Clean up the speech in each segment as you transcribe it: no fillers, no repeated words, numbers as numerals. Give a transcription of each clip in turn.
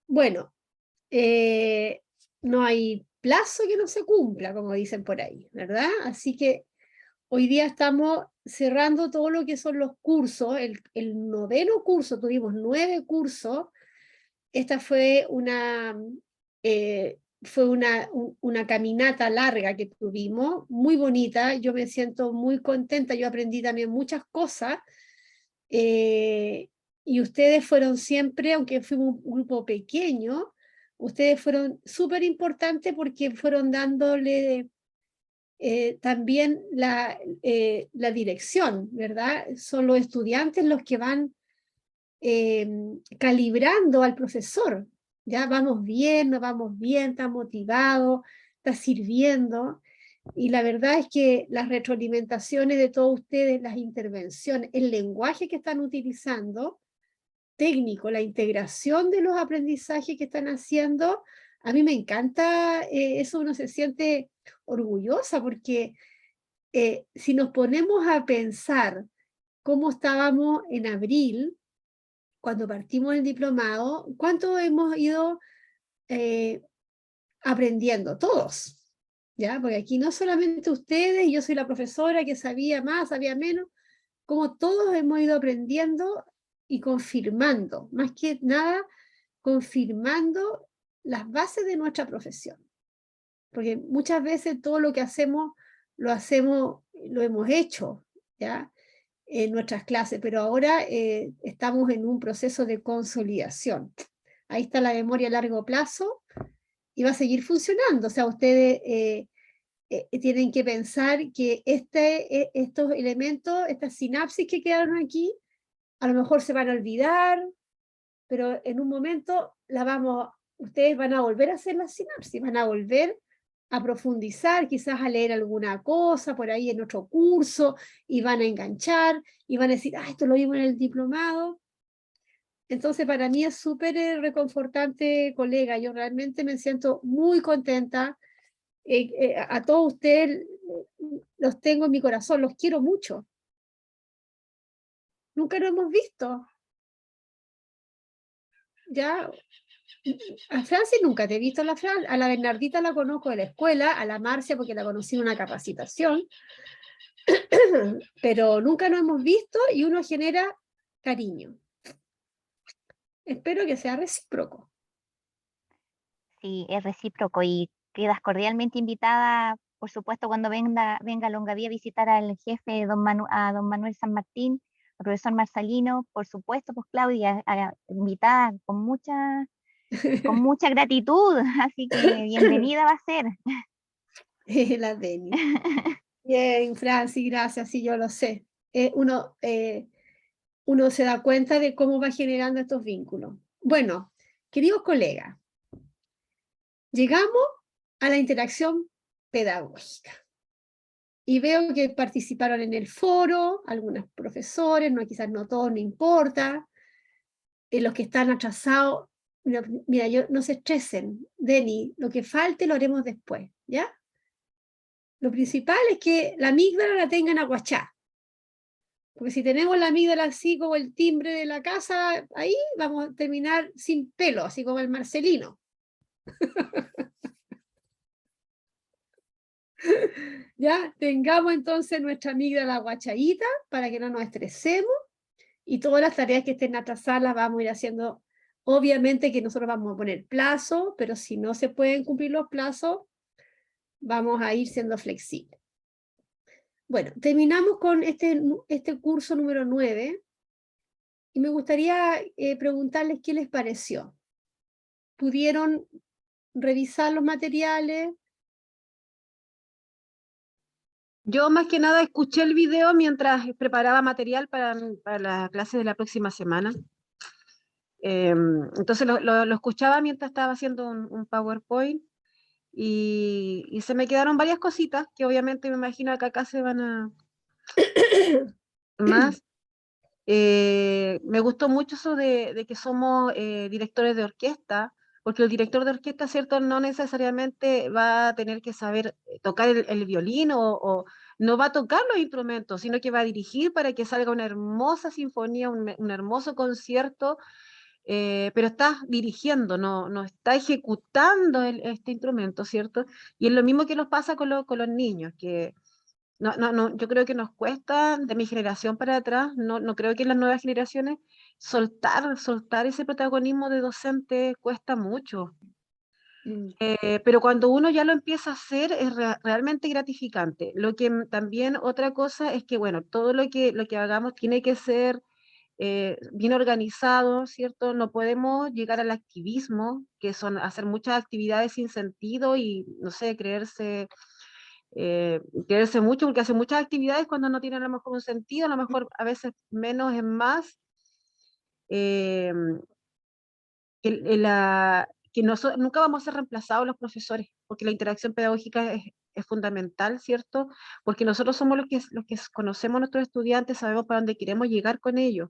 Bueno, eh, no hay plazo que no se cumpla, como dicen por ahí, ¿verdad? Así que hoy día estamos cerrando todo lo que son los cursos. El noveno curso, tuvimos 9 cursos. Esta fue una caminata larga que tuvimos, muy bonita. Yo me siento muy contenta. Yo aprendí también muchas cosas. eh, y ustedes fueron siempre, aunque fuimos un grupo pequeño, ustedes fueron súper importantes porque fueron dándole también la dirección, ¿verdad? Son los estudiantes los que van eh, calibrando al profesor. Ya vamos bien, no vamos bien, está motivado, está sirviendo. Y la verdad es que las retroalimentaciones de todos ustedes, las intervenciones, el lenguaje que están utilizando, técnico, la integración de los aprendizajes que están haciendo, a mí me encanta, eso uno se siente orgullosa porque si nos ponemos a pensar cómo estábamos en abril, cuando partimos el diplomado, ¿cuánto hemos ido eh, aprendiendo? Todos, ¿ya? Porque aquí no solamente ustedes, yo soy la profesora que sabía más, sabía menos, como todos hemos ido aprendiendo y confirmando, más que nada, confirmando las bases de nuestra profesión. Porque muchas veces todo lo que hacemos, lo hemos hecho, ¿ya? En nuestras clases, pero ahora estamos en un proceso de consolidación. Ahí está la memoria a largo plazo y va a seguir funcionando. O sea, ustedes tienen que pensar que estos elementos, estas sinapsis que quedaron aquí, a lo mejor se van a olvidar, pero en un momento ustedes van a volver a hacer las sinapsis, van a volver a profundizar, quizás a leer alguna cosa por ahí en otro curso, y van a enganchar, y van a decir, ah, esto lo vimos en el diplomado. Entonces, para mí es súper reconfortante, colega. Yo realmente me siento muy contenta. A todos ustedes los tengo en mi corazón, los quiero mucho. Nunca lo hemos visto. Ya, a Francis nunca te he visto, a la Bernardita la conozco de la escuela, a la Marcia porque la conocí en una capacitación, pero nunca nos hemos visto y uno genera cariño. Espero que sea recíproco. Sí, es recíproco y quedas cordialmente invitada, por supuesto, cuando venga a Longaví a visitar al jefe, a don Manuel San Martín, al profesor Marcelino, por supuesto, pues Claudia, invitada con mucha gratitud, así que bienvenida va a ser. La Deni. Bien, Francis, gracias, sí, yo lo sé. Uno se da cuenta de cómo va generando estos vínculos. Bueno, queridos colegas, llegamos a la interacción pedagógica. Y veo que participaron en el foro algunos profesores, no, quizás no todos, no importa. Los que están atrasados, mira, no se estresen, Deni, lo que falte lo haremos después, ¿ya? Lo principal es que la amígdala la tengan aguachá, porque si tenemos la amígdala así como el timbre de la casa, ahí vamos a terminar sin pelo, así como el Marcelino. Ya, tengamos entonces nuestra amígdala aguachadita para que no nos estresemos y todas las tareas que estén atrasadas las vamos a ir haciendo. Obviamente que nosotros vamos a poner plazo, pero si no se pueden cumplir los plazos, vamos a ir siendo flexibles. Bueno, terminamos con este curso número 9 y me gustaría preguntarles qué les pareció. ¿Pudieron revisar los materiales? Yo más que nada escuché el video mientras preparaba material para la clase de la próxima semana. Entonces lo escuchaba mientras estaba haciendo un PowerPoint y se me quedaron varias cositas que obviamente me imagino que acá se van a más. Me gustó mucho eso de que somos directores de orquesta, porque el director de orquesta, ¿cierto? No necesariamente va a tener que saber tocar el violín o no va a tocar los instrumentos, sino que va a dirigir para que salga una hermosa sinfonía, un hermoso concierto pero estás dirigiendo, no está ejecutando este instrumento, ¿cierto? Y es lo mismo que nos pasa con los niños, que yo creo que nos cuesta, de mi generación para atrás, no creo que en las nuevas generaciones, soltar ese protagonismo de docente cuesta mucho. Mm. Pero cuando uno ya lo empieza a hacer es realmente gratificante. Lo que también otra cosa es que, bueno, todo lo que hagamos tiene que ser bien organizado, ¿cierto? No podemos llegar al activismo, que son hacer muchas actividades sin sentido y, no sé, creerse mucho, porque hace muchas actividades cuando no tienen a lo mejor un sentido, a lo mejor a veces menos es más. Eh, nunca vamos a ser reemplazados los profesores, porque la interacción pedagógica es fundamental, ¿cierto? Porque nosotros somos los que conocemos a nuestros estudiantes, sabemos para dónde queremos llegar con ellos.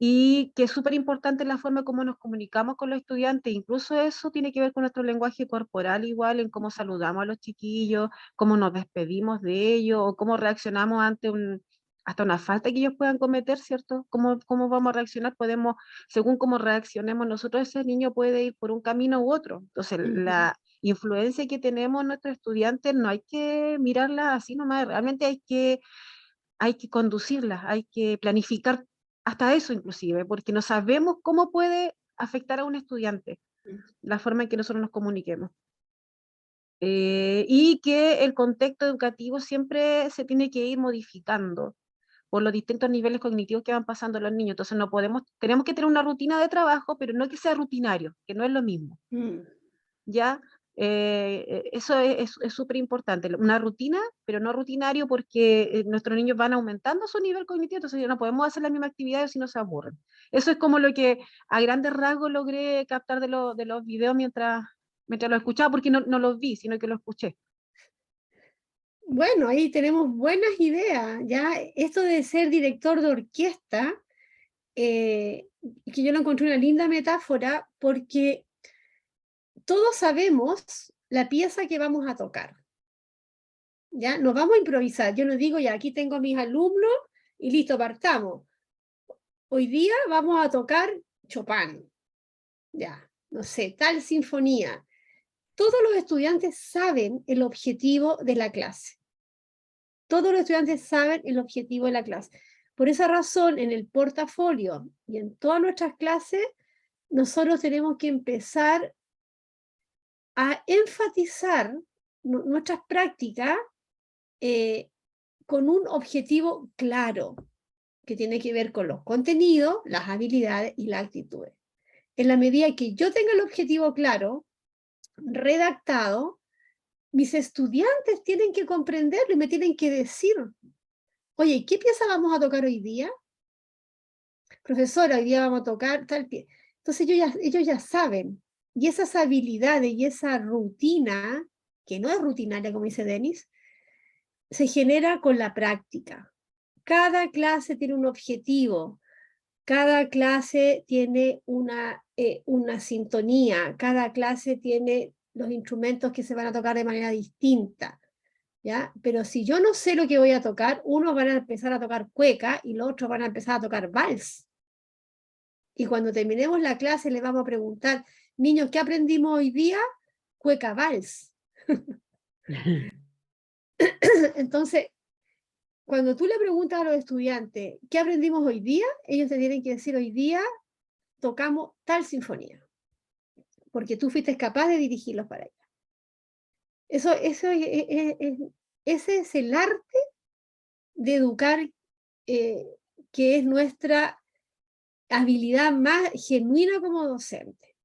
Y que es súper importante la forma como nos comunicamos con los estudiantes, incluso eso tiene que ver con nuestro lenguaje corporal igual, en cómo saludamos a los chiquillos, cómo nos despedimos de ellos, o cómo reaccionamos ante hasta una falta que ellos puedan cometer, ¿cierto? ¿Cómo vamos a reaccionar? Según cómo reaccionemos nosotros, ese niño puede ir por un camino u otro. Entonces, la influencia que tenemos en nuestros estudiantes no hay que mirarla así nomás, realmente hay que conducirlas, hay que planificar hasta eso inclusive, porque no sabemos cómo puede afectar a un estudiante la forma en que nosotros nos comuniquemos. Y que el contexto educativo siempre se tiene que ir modificando por los distintos niveles cognitivos que van pasando los niños. Entonces tenemos que tener una rutina de trabajo, pero no que sea rutinario, que no es lo mismo. ¿Ya? Eso es súper importante, una rutina, pero no rutinario porque nuestros niños van aumentando su nivel cognitivo, entonces ya no podemos hacer la misma actividad si no se aburren. Eso es como lo que a grandes rasgos logré captar de los videos mientras lo escuchaba, porque no los vi, sino que lo escuché. Bueno, ahí tenemos buenas ideas, ya esto de ser director de orquesta, que yo lo encontré una linda metáfora porque todos sabemos la pieza que vamos a tocar, ya nos vamos a improvisar, yo no digo ya aquí tengo a mis alumnos y listo, partamos. Hoy día vamos a tocar Chopin, ya, no sé, tal sinfonía. Todos los estudiantes saben el objetivo de la clase. Todos los estudiantes saben el objetivo de la clase. Por esa razón, en el portafolio y en todas nuestras clases, nosotros tenemos que empezar a enfatizar nuestras prácticas con un objetivo claro, que tiene que ver con los contenidos, las habilidades y las actitudes. En la medida que yo tenga el objetivo claro, redactado, mis estudiantes tienen que comprenderlo y me tienen que decir, oye, ¿qué pieza vamos a tocar hoy día? Profesora, hoy día vamos a tocar tal pieza. Entonces ellos ya saben, y esas habilidades y esa rutina, que no es rutinaria, como dice Denis, se genera con la práctica. Cada clase tiene un objetivo, cada clase tiene una sintonía, cada clase tiene los instrumentos que se van a tocar de manera distinta, ¿ya? Pero si yo no sé lo que voy a tocar, unos van a empezar a tocar cueca y los otros van a empezar a tocar vals. Y cuando terminemos la clase les vamos a preguntar, niños, ¿qué aprendimos hoy día? Cueca vals. Entonces, cuando tú le preguntas a los estudiantes, ¿qué aprendimos hoy día? Ellos te tienen que decir, hoy día tocamos tal sinfonía, porque tú fuiste capaz de dirigirlos para allá. Ese es el arte de educar, que es nuestra habilidad más genuina como docente.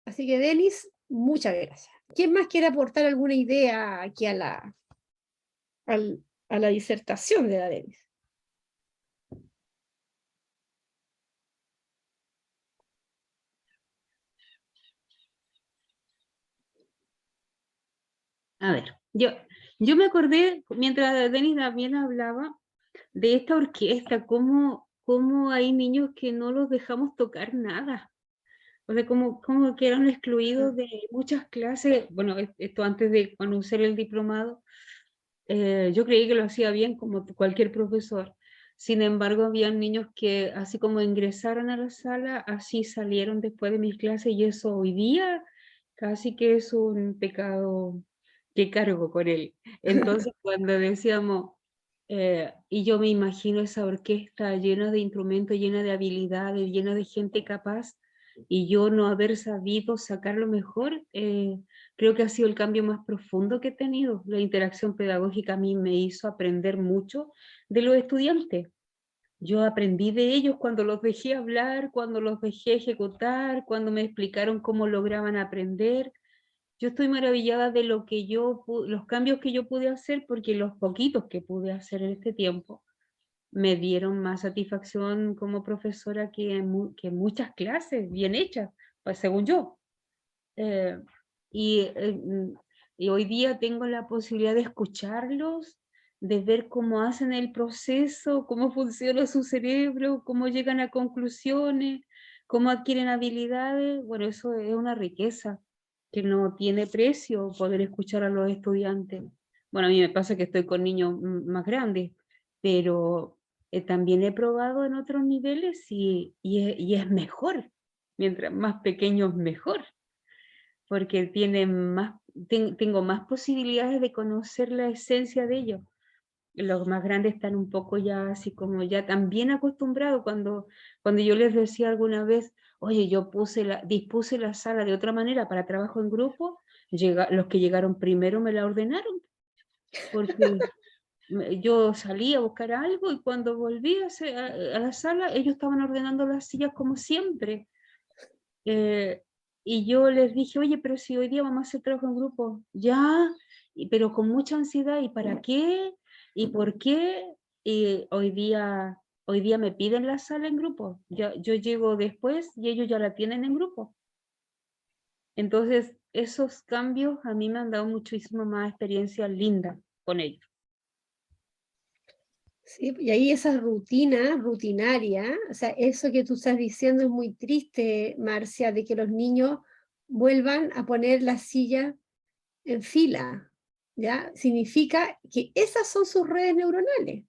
Así que, Denis, muchas gracias. ¿Quién más quiere aportar alguna idea aquí a la disertación de la Denis? A ver, yo me acordé, mientras Denis también hablaba, de esta orquesta, cómo hay niños que no los dejamos tocar nada. O sea, como quedaron excluidos de muchas clases. Bueno, esto antes de conocer el diplomado, yo creí que lo hacía bien como cualquier profesor, Sin embargo, había niños que así como ingresaron a la sala, así salieron después de mis clases, y eso hoy día casi que es un pecado que cargo con él. Entonces, cuando decíamos, y yo me imagino esa orquesta llena de instrumentos, llena de habilidades, llena de gente capaz, y yo no haber sabido sacar lo mejor, creo que ha sido el cambio más profundo que he tenido. La interacción pedagógica a mí me hizo aprender mucho de los estudiantes. Yo aprendí de ellos cuando los dejé hablar, cuando los dejé ejecutar, cuando me explicaron cómo lograban aprender. Yo estoy maravillada de lo que los cambios que yo pude hacer, porque los poquitos que pude hacer en este tiempo me dieron más satisfacción como profesora que muchas clases bien hechas, pues según yo. Eh, y, eh, mm, y hoy día tengo la posibilidad de escucharlos, de ver cómo hacen el proceso, cómo funciona su cerebro, cómo llegan a conclusiones, cómo adquieren habilidades. Bueno, eso es una riqueza que no tiene precio, poder escuchar a los estudiantes. Bueno, a mí me pasa que estoy con niños más grandes, pero también he probado en otros niveles y es mejor. Mientras más pequeños, mejor, porque tengo más posibilidades de conocer la esencia de ellos. Los más grandes están un poco ya así como ya también acostumbrados. Cuando yo les decía alguna vez, oye, yo dispuse la sala de otra manera para trabajo en grupo, los que llegaron primero me la ordenaron, porque yo salí a buscar algo y cuando volví a la sala, ellos estaban ordenando las sillas como siempre. Y yo les dije, oye, pero si hoy día vamos a hacer trabajo en grupo, ya, pero con mucha ansiedad, ¿y para qué? ¿Y por qué? Y hoy día me piden la sala en grupo, yo llego después y ellos ya la tienen en grupo. Entonces, esos cambios a mí me han dado muchísima más experiencia linda con ellos. Sí, y ahí esa rutina, rutinaria, o sea, eso que tú estás diciendo es muy triste, Marcia, de que los niños vuelvan a poner la silla en fila, ¿ya? Significa que esas son sus redes neuronales,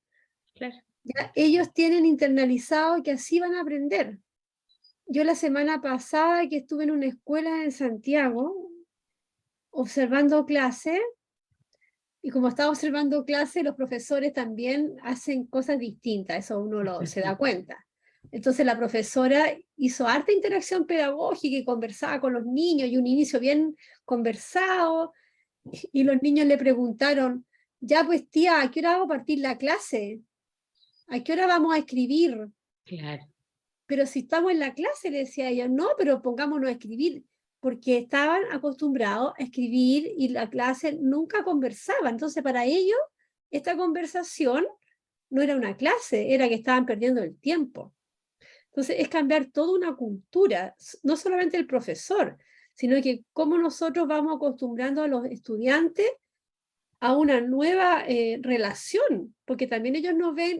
Claro. ¿ya? Ellos tienen internalizado que así van a aprender. Yo la semana pasada que estuve en una escuela en Santiago, observando clases, y como estaba observando clases, los profesores también hacen cosas distintas, eso uno se da cuenta. Entonces la profesora hizo harta interacción pedagógica y conversaba con los niños, y un inicio bien conversado, y los niños le preguntaron, ya pues tía, ¿a qué hora vamos a partir la clase? ¿A qué hora vamos a escribir? Claro. Pero si estamos en la clase, le decía ella, no, pero pongámonos a escribir, porque estaban acostumbrados a escribir y la clase nunca conversaba. Entonces, para ellos, esta conversación no era una clase, era que estaban perdiendo el tiempo. Entonces, es cambiar toda una cultura, no solamente el profesor, sino que cómo nosotros vamos acostumbrando a los estudiantes a una nueva relación, porque también ellos nos ven,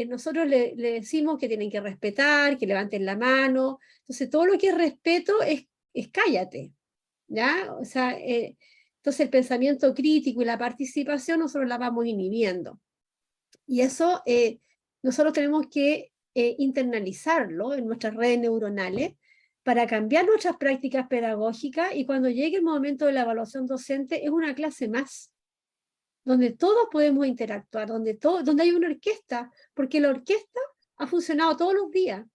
nosotros le decimos que tienen que respetar, que levanten la mano, entonces todo lo que es respeto es cállate, ¿ya? O sea, entonces el pensamiento crítico y la participación nosotros la vamos inhibiendo. Y eso nosotros tenemos que internalizarlo en nuestras redes neuronales para cambiar nuestras prácticas pedagógicas, y cuando llegue el momento de la evaluación docente es una clase más, donde todos podemos interactuar, donde hay una orquesta, porque la orquesta ha funcionado todos los días.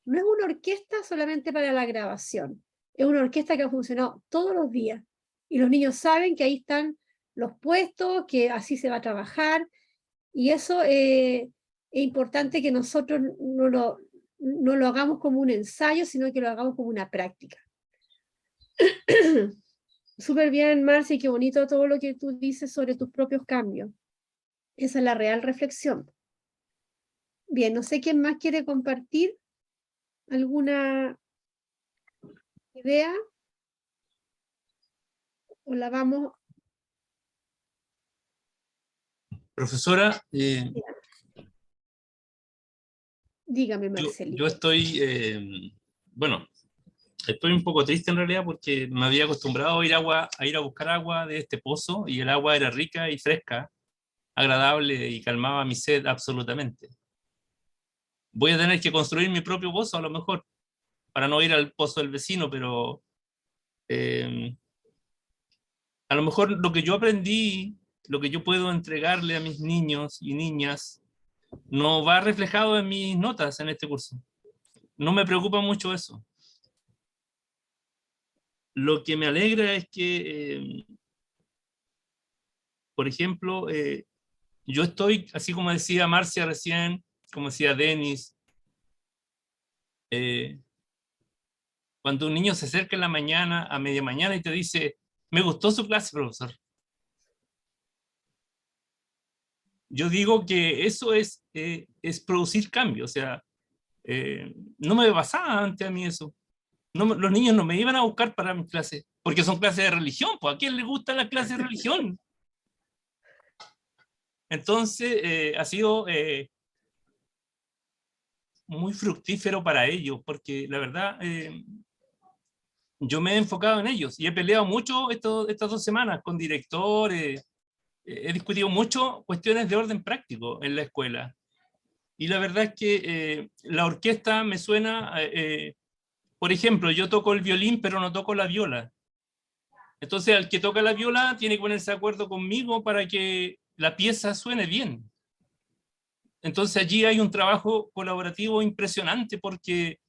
No es una orquesta solamente para la grabación, es una orquesta que ha funcionado todos los días. Y los niños saben que ahí están los puestos, que así se va a trabajar, y eso es importante que nosotros no lo hagamos como un ensayo, sino que lo hagamos como una práctica. Súper bien, Marcia, y qué bonito todo lo que tú dices sobre tus propios cambios. Esa es la real reflexión. Bien, no sé quién más quiere compartir alguna idea, o la vamos. Profesora, Dígame, yo Marcelito. estoy, bueno, estoy un poco triste en realidad porque me había acostumbrado a ir a buscar agua de este pozo y el agua era rica y fresca. agradable y calmaba mi sed absolutamente. Voy a tener que construir mi propio pozo a lo mejor, para no ir al pozo del vecino, pero a lo mejor lo que yo aprendí, lo que yo puedo entregarle a mis niños y niñas, no va reflejado en mis notas en este curso. No me preocupa mucho eso. Lo que me alegra es que, por ejemplo, yo estoy, así como decía Marcia recién, como decía Denis, cuando un niño se acerca en la mañana, a media mañana, y te dice, me gustó su clase, profesor. Yo digo que eso es producir cambio, o sea, no me pasaba antes a mí eso. No, los niños no me iban a buscar para mis clases, porque son clases de religión, pues ¿a quién le gusta la clase de religión? Entonces, ha sido muy fructífero para ellos, porque la verdad, yo me he enfocado en ellos y he peleado mucho estas 2 semanas con directores, he discutido mucho cuestiones de orden práctico en la escuela. Y la verdad es que la orquesta me suena, por ejemplo, yo toco el violín, pero no toco la viola. Entonces, el que toca la viola tiene que ponerse de acuerdo conmigo para que la pieza suene bien. Entonces, allí hay un trabajo colaborativo impresionante, porque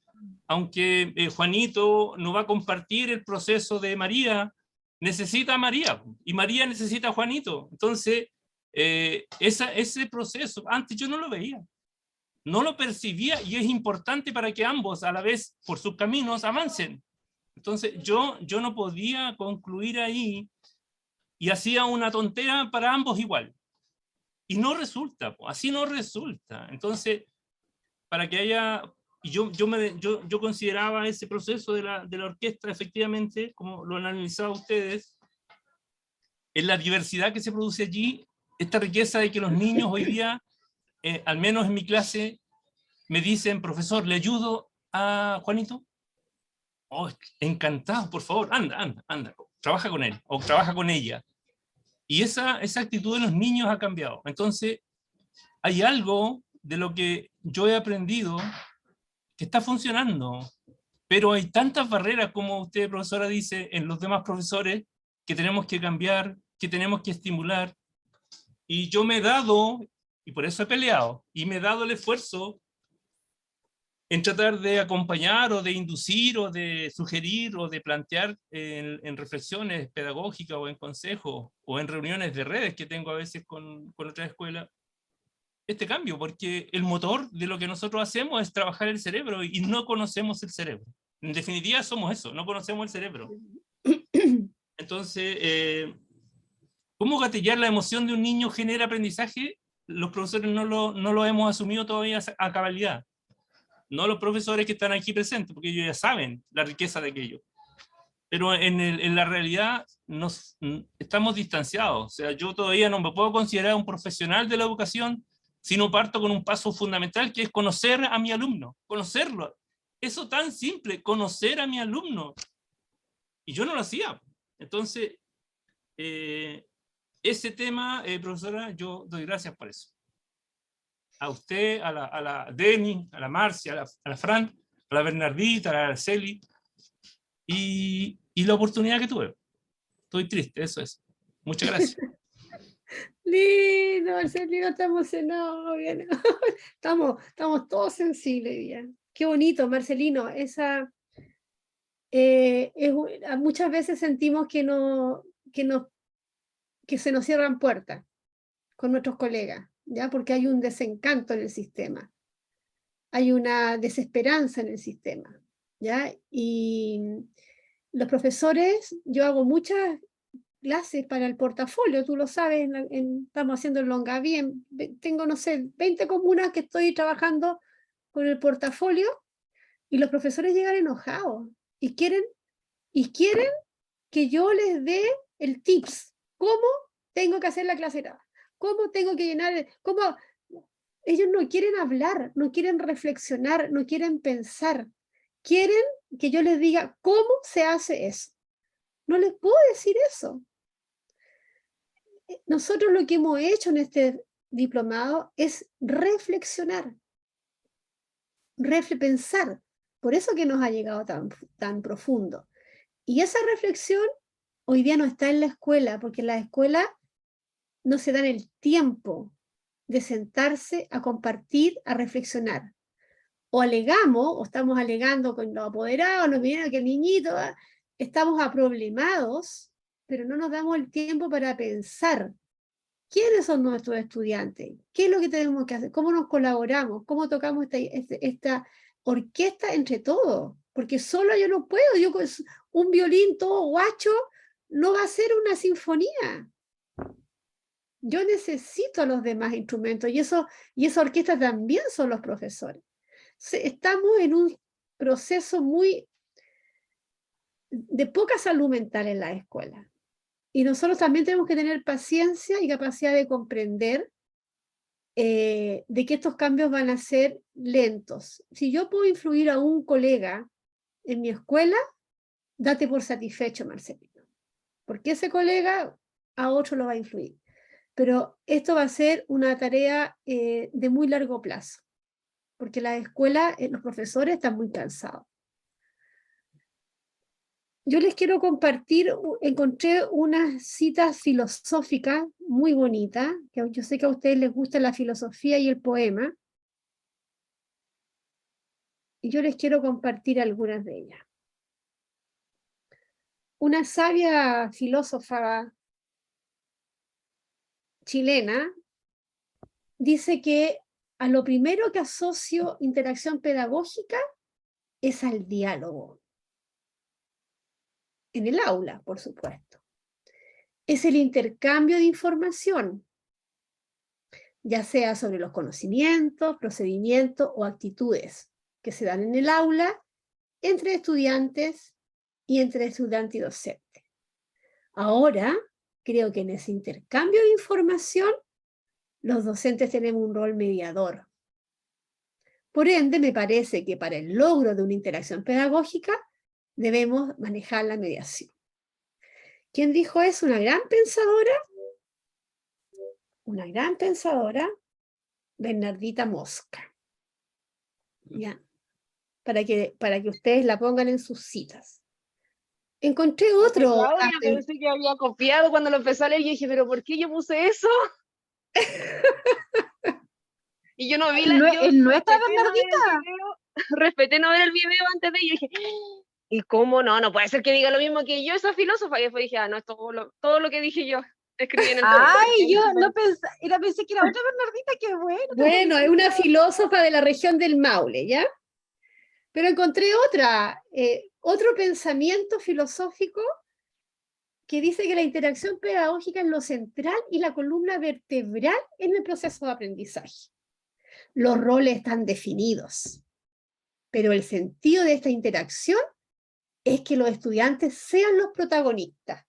aunque Juanito no va a compartir el proceso de María, necesita a María, y María necesita a Juanito. Entonces, ese proceso, antes yo no lo veía, no lo percibía, y es importante para que ambos, a la vez, por sus caminos, avancen. Entonces, yo no podía concluir ahí, y hacía una tontera para ambos igual. Y no resulta, así no resulta. Entonces, para que haya... Y yo consideraba ese proceso de la orquesta, efectivamente, como lo han analizado ustedes, en la diversidad que se produce allí, esta riqueza de que los niños hoy día, al menos en mi clase, me dicen, profesor, ¿le ayudo a Juanito? Oh, encantado, por favor, anda, trabaja con él, o trabaja con ella. Y esa actitud de los niños ha cambiado. Entonces, hay algo de lo que yo he aprendido que está funcionando, pero hay tantas barreras, como usted, profesora, dice, en los demás profesores, que tenemos que cambiar, que tenemos que estimular. Y yo me he dado, y por eso he peleado, y me he dado el esfuerzo en tratar de acompañar, o de inducir, o de sugerir, o de plantear en reflexiones pedagógicas, o en consejos, o en reuniones de redes que tengo a veces con otras escuelas, este cambio, porque el motor de lo que nosotros hacemos es trabajar el cerebro, y no conocemos el cerebro. En definitiva somos eso, no conocemos el cerebro. Entonces, ¿cómo gatillar la emoción de un niño genera aprendizaje? Los profesores no lo hemos asumido todavía a cabalidad. No los profesores que están aquí presentes, porque ellos ya saben la riqueza de aquello. Pero en la realidad estamos distanciados. O sea, yo todavía no me puedo considerar un profesional de la educación si no parto con un paso fundamental, que es conocer a mi alumno, conocerlo. Eso tan simple, conocer a mi alumno. Y yo no lo hacía. Entonces, ese tema, profesora, yo doy gracias por eso. A usted, a la Deni, a la Marcia, a la Fran, a la Bernardita, a la Araceli, y la oportunidad que tuve. Estoy triste, eso es. Muchas gracias. Lindo, Marcelino, está emocionado. Bien. Estamos todos sensibles, bien. Qué bonito, Marcelino. Muchas veces sentimos que se nos cierran puertas con nuestros colegas, ¿ya? Porque hay un desencanto en el sistema, hay una desesperanza en el sistema, ¿ya? Y los profesores, yo hago muchas clases para el portafolio, tú lo sabes, estamos haciendo en Longaví, tengo, no sé, 20 comunas que estoy trabajando con el portafolio, y los profesores llegan enojados y quieren que yo les dé el tips, cómo tengo que hacer la clase, cómo tengo que llenar, cómo... Ellos no quieren hablar, no quieren reflexionar, no quieren pensar, quieren que yo les diga cómo se hace eso. No les puedo decir eso. nosotros lo que hemos hecho en este diplomado es reflexionar, pensar. Por eso que nos ha llegado tan profundo. Y esa reflexión hoy día no está en la escuela, porque en la escuela no se dan el tiempo de sentarse a compartir, a reflexionar. O alegamos, o estamos alegando con los apoderados, nos vinieron que el niñito, estamos aproblemados, pero no nos damos el tiempo para pensar quiénes son nuestros estudiantes, qué es lo que tenemos que hacer, cómo nos colaboramos, cómo tocamos esta orquesta entre todos, porque solo yo no puedo, yo con un violín todo guacho no va a ser una sinfonía. Yo necesito a los demás instrumentos y esa orquesta también son los profesores. Estamos en un proceso de poca salud mental en la escuela. Y nosotros también tenemos que tener paciencia y capacidad de comprender de que estos cambios van a ser lentos. Si yo puedo influir a un colega en mi escuela, date por satisfecho, Marcelino. Porque ese colega a otro lo va a influir. Pero esto va a ser una tarea de muy largo plazo, porque la escuela, los profesores están muy cansados. Yo les quiero compartir, encontré unas citas filosóficas muy bonitas, que yo sé que a ustedes les gusta la filosofía y el poema, y yo les quiero compartir algunas de ellas. Una sabia filósofa chilena dice que a lo primero que asocio interacción pedagógica es al diálogo. En el aula, por supuesto. Es el intercambio de información, ya sea sobre los conocimientos, procedimientos o actitudes que se dan en el aula entre estudiantes y entre estudiante y docente. Ahora, creo que en ese intercambio de información, los docentes tenemos un rol mediador. Por ende, me parece que para el logro de una interacción pedagógica, debemos manejar la mediación. ¿Quién dijo eso? Una gran pensadora, Bernardita Mosca. ¿Ya? Para que ustedes la pongan en sus citas. Encontré otro. Claudia, pensé que había copiado cuando lo empezó a leer y dije, pero ¿por qué yo puse eso? Y yo no vi la... ¿En nuestra Bernardita? Respeté no ver el video antes de ella y dije, ¿y cómo no? No puede ser que diga lo mismo que yo, esa filósofa. Y después dije, no, es todo lo que dije yo. Escribí en el Ay, yo no pensé que era otra Bernardita, qué bueno. Bueno, es una filósofa de la región del Maule, ¿ya? Pero encontré otro pensamiento filosófico que dice que la interacción pedagógica es lo central y la columna vertebral en el proceso de aprendizaje. Los roles están definidos, pero el sentido de esta interacción es que los estudiantes sean los protagonistas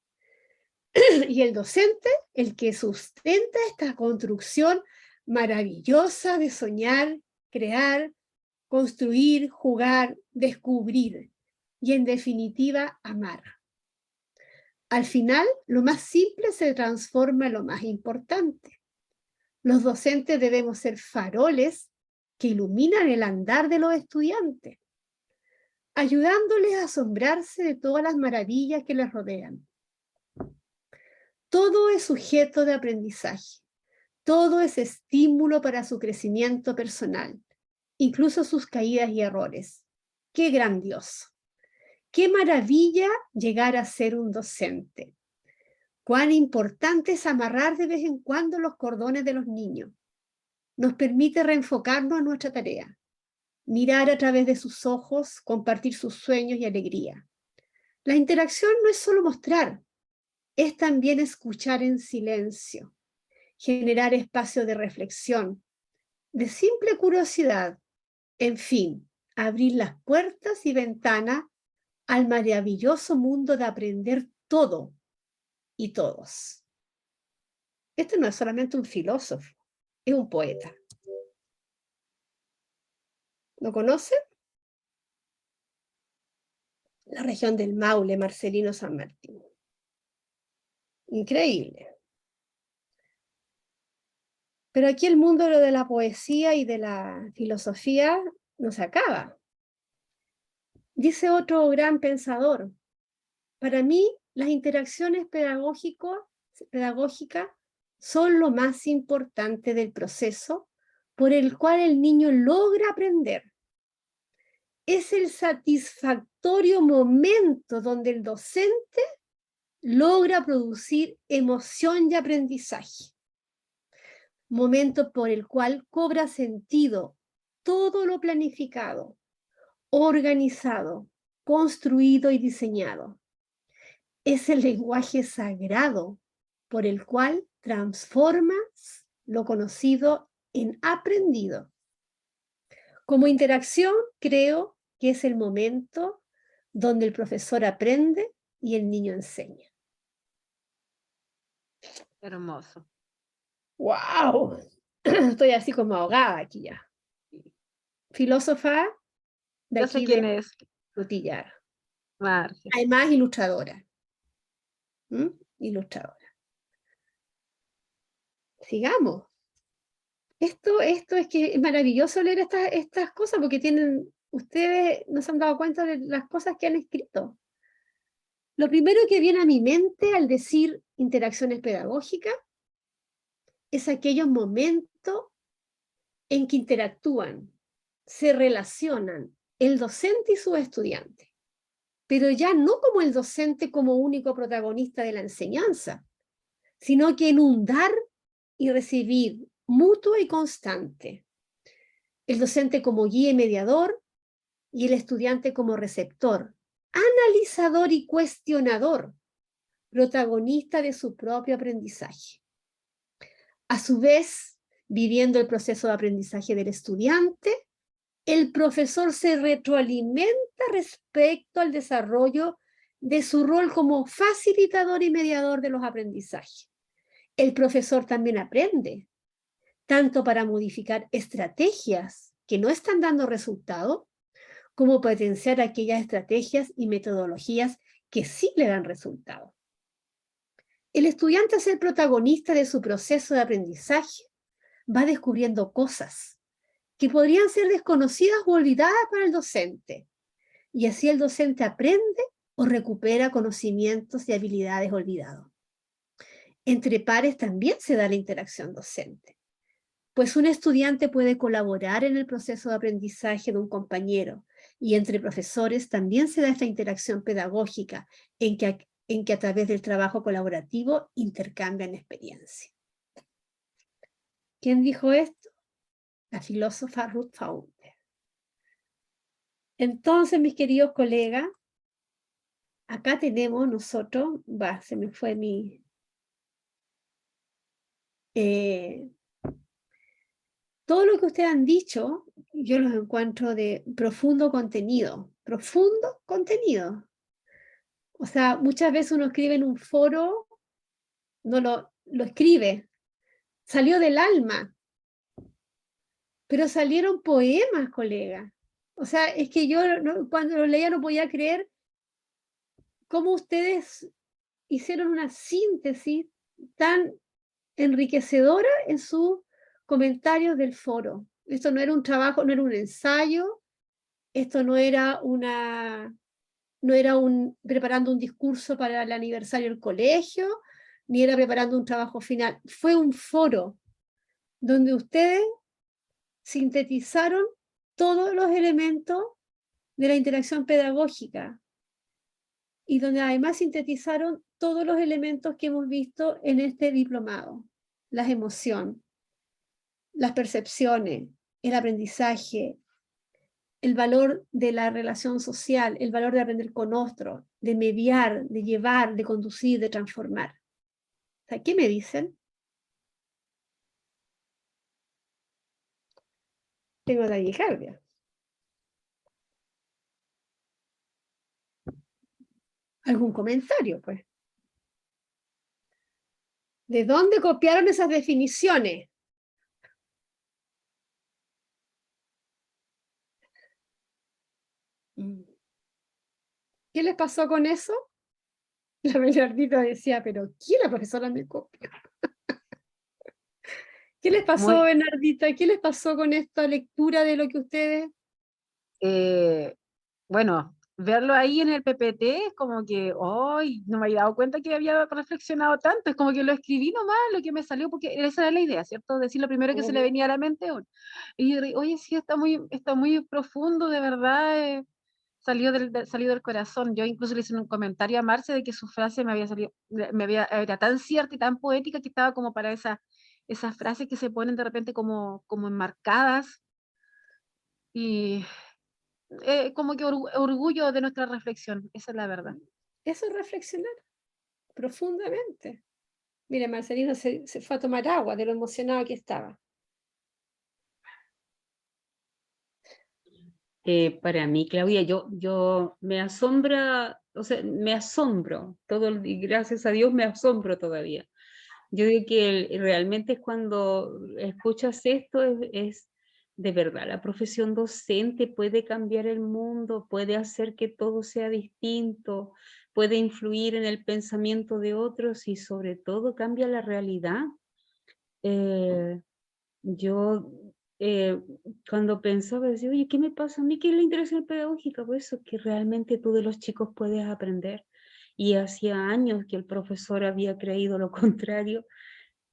y el docente el que sustenta esta construcción maravillosa de soñar, crear, construir, jugar, descubrir y en definitiva amar. Al final, lo más simple se transforma en lo más importante. Los docentes debemos ser faroles que iluminan el andar de los estudiantes, ayudándoles a asombrarse de todas las maravillas que les rodean. Todo es sujeto de aprendizaje, todo es estímulo para su crecimiento personal, incluso sus caídas y errores. ¡Qué grandioso! ¡Qué maravilla llegar a ser un docente! Cuán importante es amarrar de vez en cuando los cordones de los niños. Nos permite reenfocarnos en nuestra tarea, mirar a través de sus ojos, compartir sus sueños y alegría. La interacción no es solo mostrar, es también escuchar en silencio, generar espacio de reflexión, de simple curiosidad, en fin, abrir las puertas y ventanas al maravilloso mundo de aprender todo y todos. Este no es solamente un filósofo, es un poeta. ¿Lo conocen? La región del Maule, Marcelino San Martín. Increíble. Pero aquí el mundo de la poesía y de la filosofía no se acaba. Dice otro gran pensador, para mí las interacciones pedagógicas son lo más importante del proceso por el cual el niño logra aprender. Es el satisfactorio momento donde el docente logra producir emoción y aprendizaje. Momento por el cual cobra sentido todo lo planificado, organizado, construido y diseñado. Es el lenguaje sagrado por el cual transformas lo conocido en aprendido. Como interacción, creo que es el momento donde el profesor aprende y el niño enseña. Hermoso. ¡Wow! Estoy así como ahogada aquí ya. Filósofa de Yo sé aquí quién de es, Frutillar. Marcia. Además, ilustradora. Ilustradora. Sigamos. Esto es que es maravilloso leer estas cosas porque ustedes no se han dado cuenta de las cosas que han escrito. Lo primero que viene a mi mente al decir interacciones pedagógicas es aquellos momentos en que interactúan, se relacionan el docente y sus estudiantes, pero ya no como el docente como único protagonista de la enseñanza, sino que en un dar y recibir mutuo y constante. El docente como guía y mediador y el estudiante como receptor, analizador y cuestionador, protagonista de su propio aprendizaje. A su vez, viviendo el proceso de aprendizaje del estudiante, el profesor se retroalimenta respecto al desarrollo de su rol como facilitador y mediador de los aprendizajes. El profesor también aprende, tanto para modificar estrategias que no están dando resultado, como potenciar aquellas estrategias y metodologías que sí le dan resultado. El estudiante, al ser protagonista de su proceso de aprendizaje, va descubriendo cosas que podrían ser desconocidas o olvidadas para el docente. Y así el docente aprende o recupera conocimientos y habilidades olvidados. Entre pares también se da la interacción docente, pues un estudiante puede colaborar en el proceso de aprendizaje de un compañero, y entre profesores también se da esta interacción pedagógica en que a través del trabajo colaborativo intercambian experiencia. ¿Quién dijo esto? La filósofa Ruth Faulkner. Entonces, mis queridos colegas, acá tenemos nosotros, se me fue mi... todo lo que ustedes han dicho, yo los encuentro de profundo contenido. Profundo contenido. O sea, muchas veces uno escribe en un foro, no lo escribe, salió del alma, pero salieron poemas, colega. O sea, es que yo cuando lo leía no podía creer cómo ustedes hicieron una síntesis tan enriquecedora en sus comentarios del foro. Esto no era un trabajo, no era un ensayo, esto no era preparando un discurso para el aniversario del colegio, ni era preparando un trabajo final. Fue un foro donde ustedes sintetizaron todos los elementos de la interacción pedagógica y donde además sintetizaron todos los elementos que hemos visto en este diplomado. Las emociones, las percepciones, el aprendizaje, el valor de la relación social, el valor de aprender con otros, de mediar, de llevar, de conducir, de transformar. O sea, ¿qué me dicen? Tengo taquicardia. ¿Algún comentario, pues? ¿De dónde copiaron esas definiciones? ¿Qué les pasó con eso? La Bernardita decía, pero ¿quién la profesora me copió? ¿Qué les pasó, Muy- Bernardita? ¿Qué les pasó con esta lectura de lo que ustedes... Bueno, verlo ahí en el PPT es como que, hoy no me había dado cuenta que había reflexionado tanto, es como que lo escribí nomás, lo que me salió, porque esa era la idea, ¿cierto? Decir lo primero que se le venía a la mente. Y yo dije, oye, sí, está muy profundo, de verdad, salió del corazón. Yo incluso le hice un comentario a Marce de que su frase me había salido, era tan cierta y tan poética que estaba como para esas frases que se ponen de repente como enmarcadas. Y como que orgullo de nuestra reflexión, esa es la verdad. Eso es reflexionar profundamente. Mire, Marcelino se fue a tomar agua de lo emocionado que estaba. Para mí, Claudia, yo me asombra, o sea, me asombro, y gracias a Dios me asombro todavía. Yo digo que realmente es cuando escuchas esto, es de verdad, la profesión docente puede cambiar el mundo, puede hacer que todo sea distinto, puede influir en el pensamiento de otros y sobre todo cambia la realidad. Yo cuando pensaba, decía, oye, ¿qué me pasa a mí? ¿Qué es la interacción pedagógica? Pues eso, que realmente tú de los chicos puedes aprender. Y hacía años que el profesor había creído lo contrario.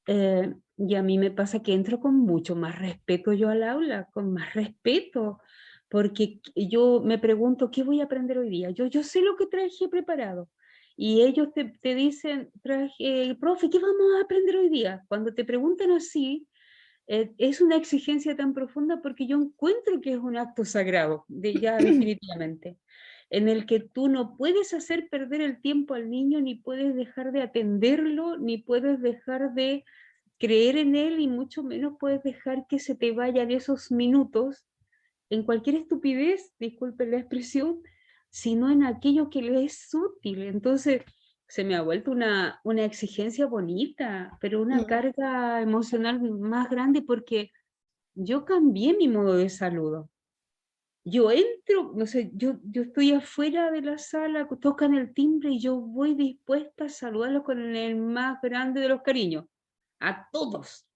Y a mí me pasa que entro con mucho más respeto yo al aula, con más respeto, porque yo me pregunto, ¿qué voy a aprender hoy día? Yo sé lo que traje preparado. Y ellos te dicen, profe, ¿qué vamos a aprender hoy día? Cuando te preguntan así, es una exigencia tan profunda porque yo encuentro que es un acto sagrado, ya definitivamente, en el que tú no puedes hacer perder el tiempo al niño, ni puedes dejar de atenderlo, ni puedes dejar de creer en él, y mucho menos puedes dejar que se te vayan esos minutos en cualquier estupidez, disculpen la expresión, sino en aquello que le es útil. Entonces, se me ha vuelto una exigencia bonita, pero una carga emocional más grande porque yo cambié mi modo de saludo. Yo entro, no sé, yo estoy afuera de la sala, tocan el timbre y yo voy dispuesta a saludarlos con el más grande de los cariños, a todos.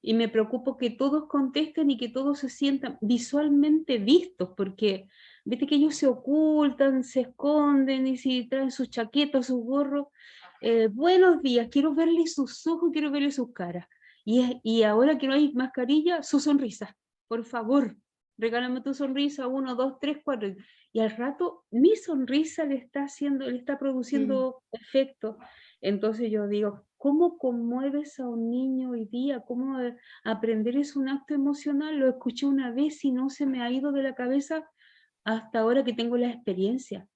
Y me preocupo que todos contesten y que todos se sientan visualmente vistos, porque viste que ellos se ocultan, se esconden, y si traen sus chaquetas, sus gorros, buenos días, quiero verle sus ojos, quiero verle sus caras. Y ahora que no hay mascarilla, su sonrisa, por favor, regálame tu sonrisa, 1, 2, 3, 4. Y al rato mi sonrisa le está produciendo efecto. Entonces yo digo, ¿cómo conmueves a un niño hoy día? ¿Cómo aprender es un acto emocional? Lo escuché una vez y no se me ha ido de la cabeza hasta ahora que tengo la experiencia.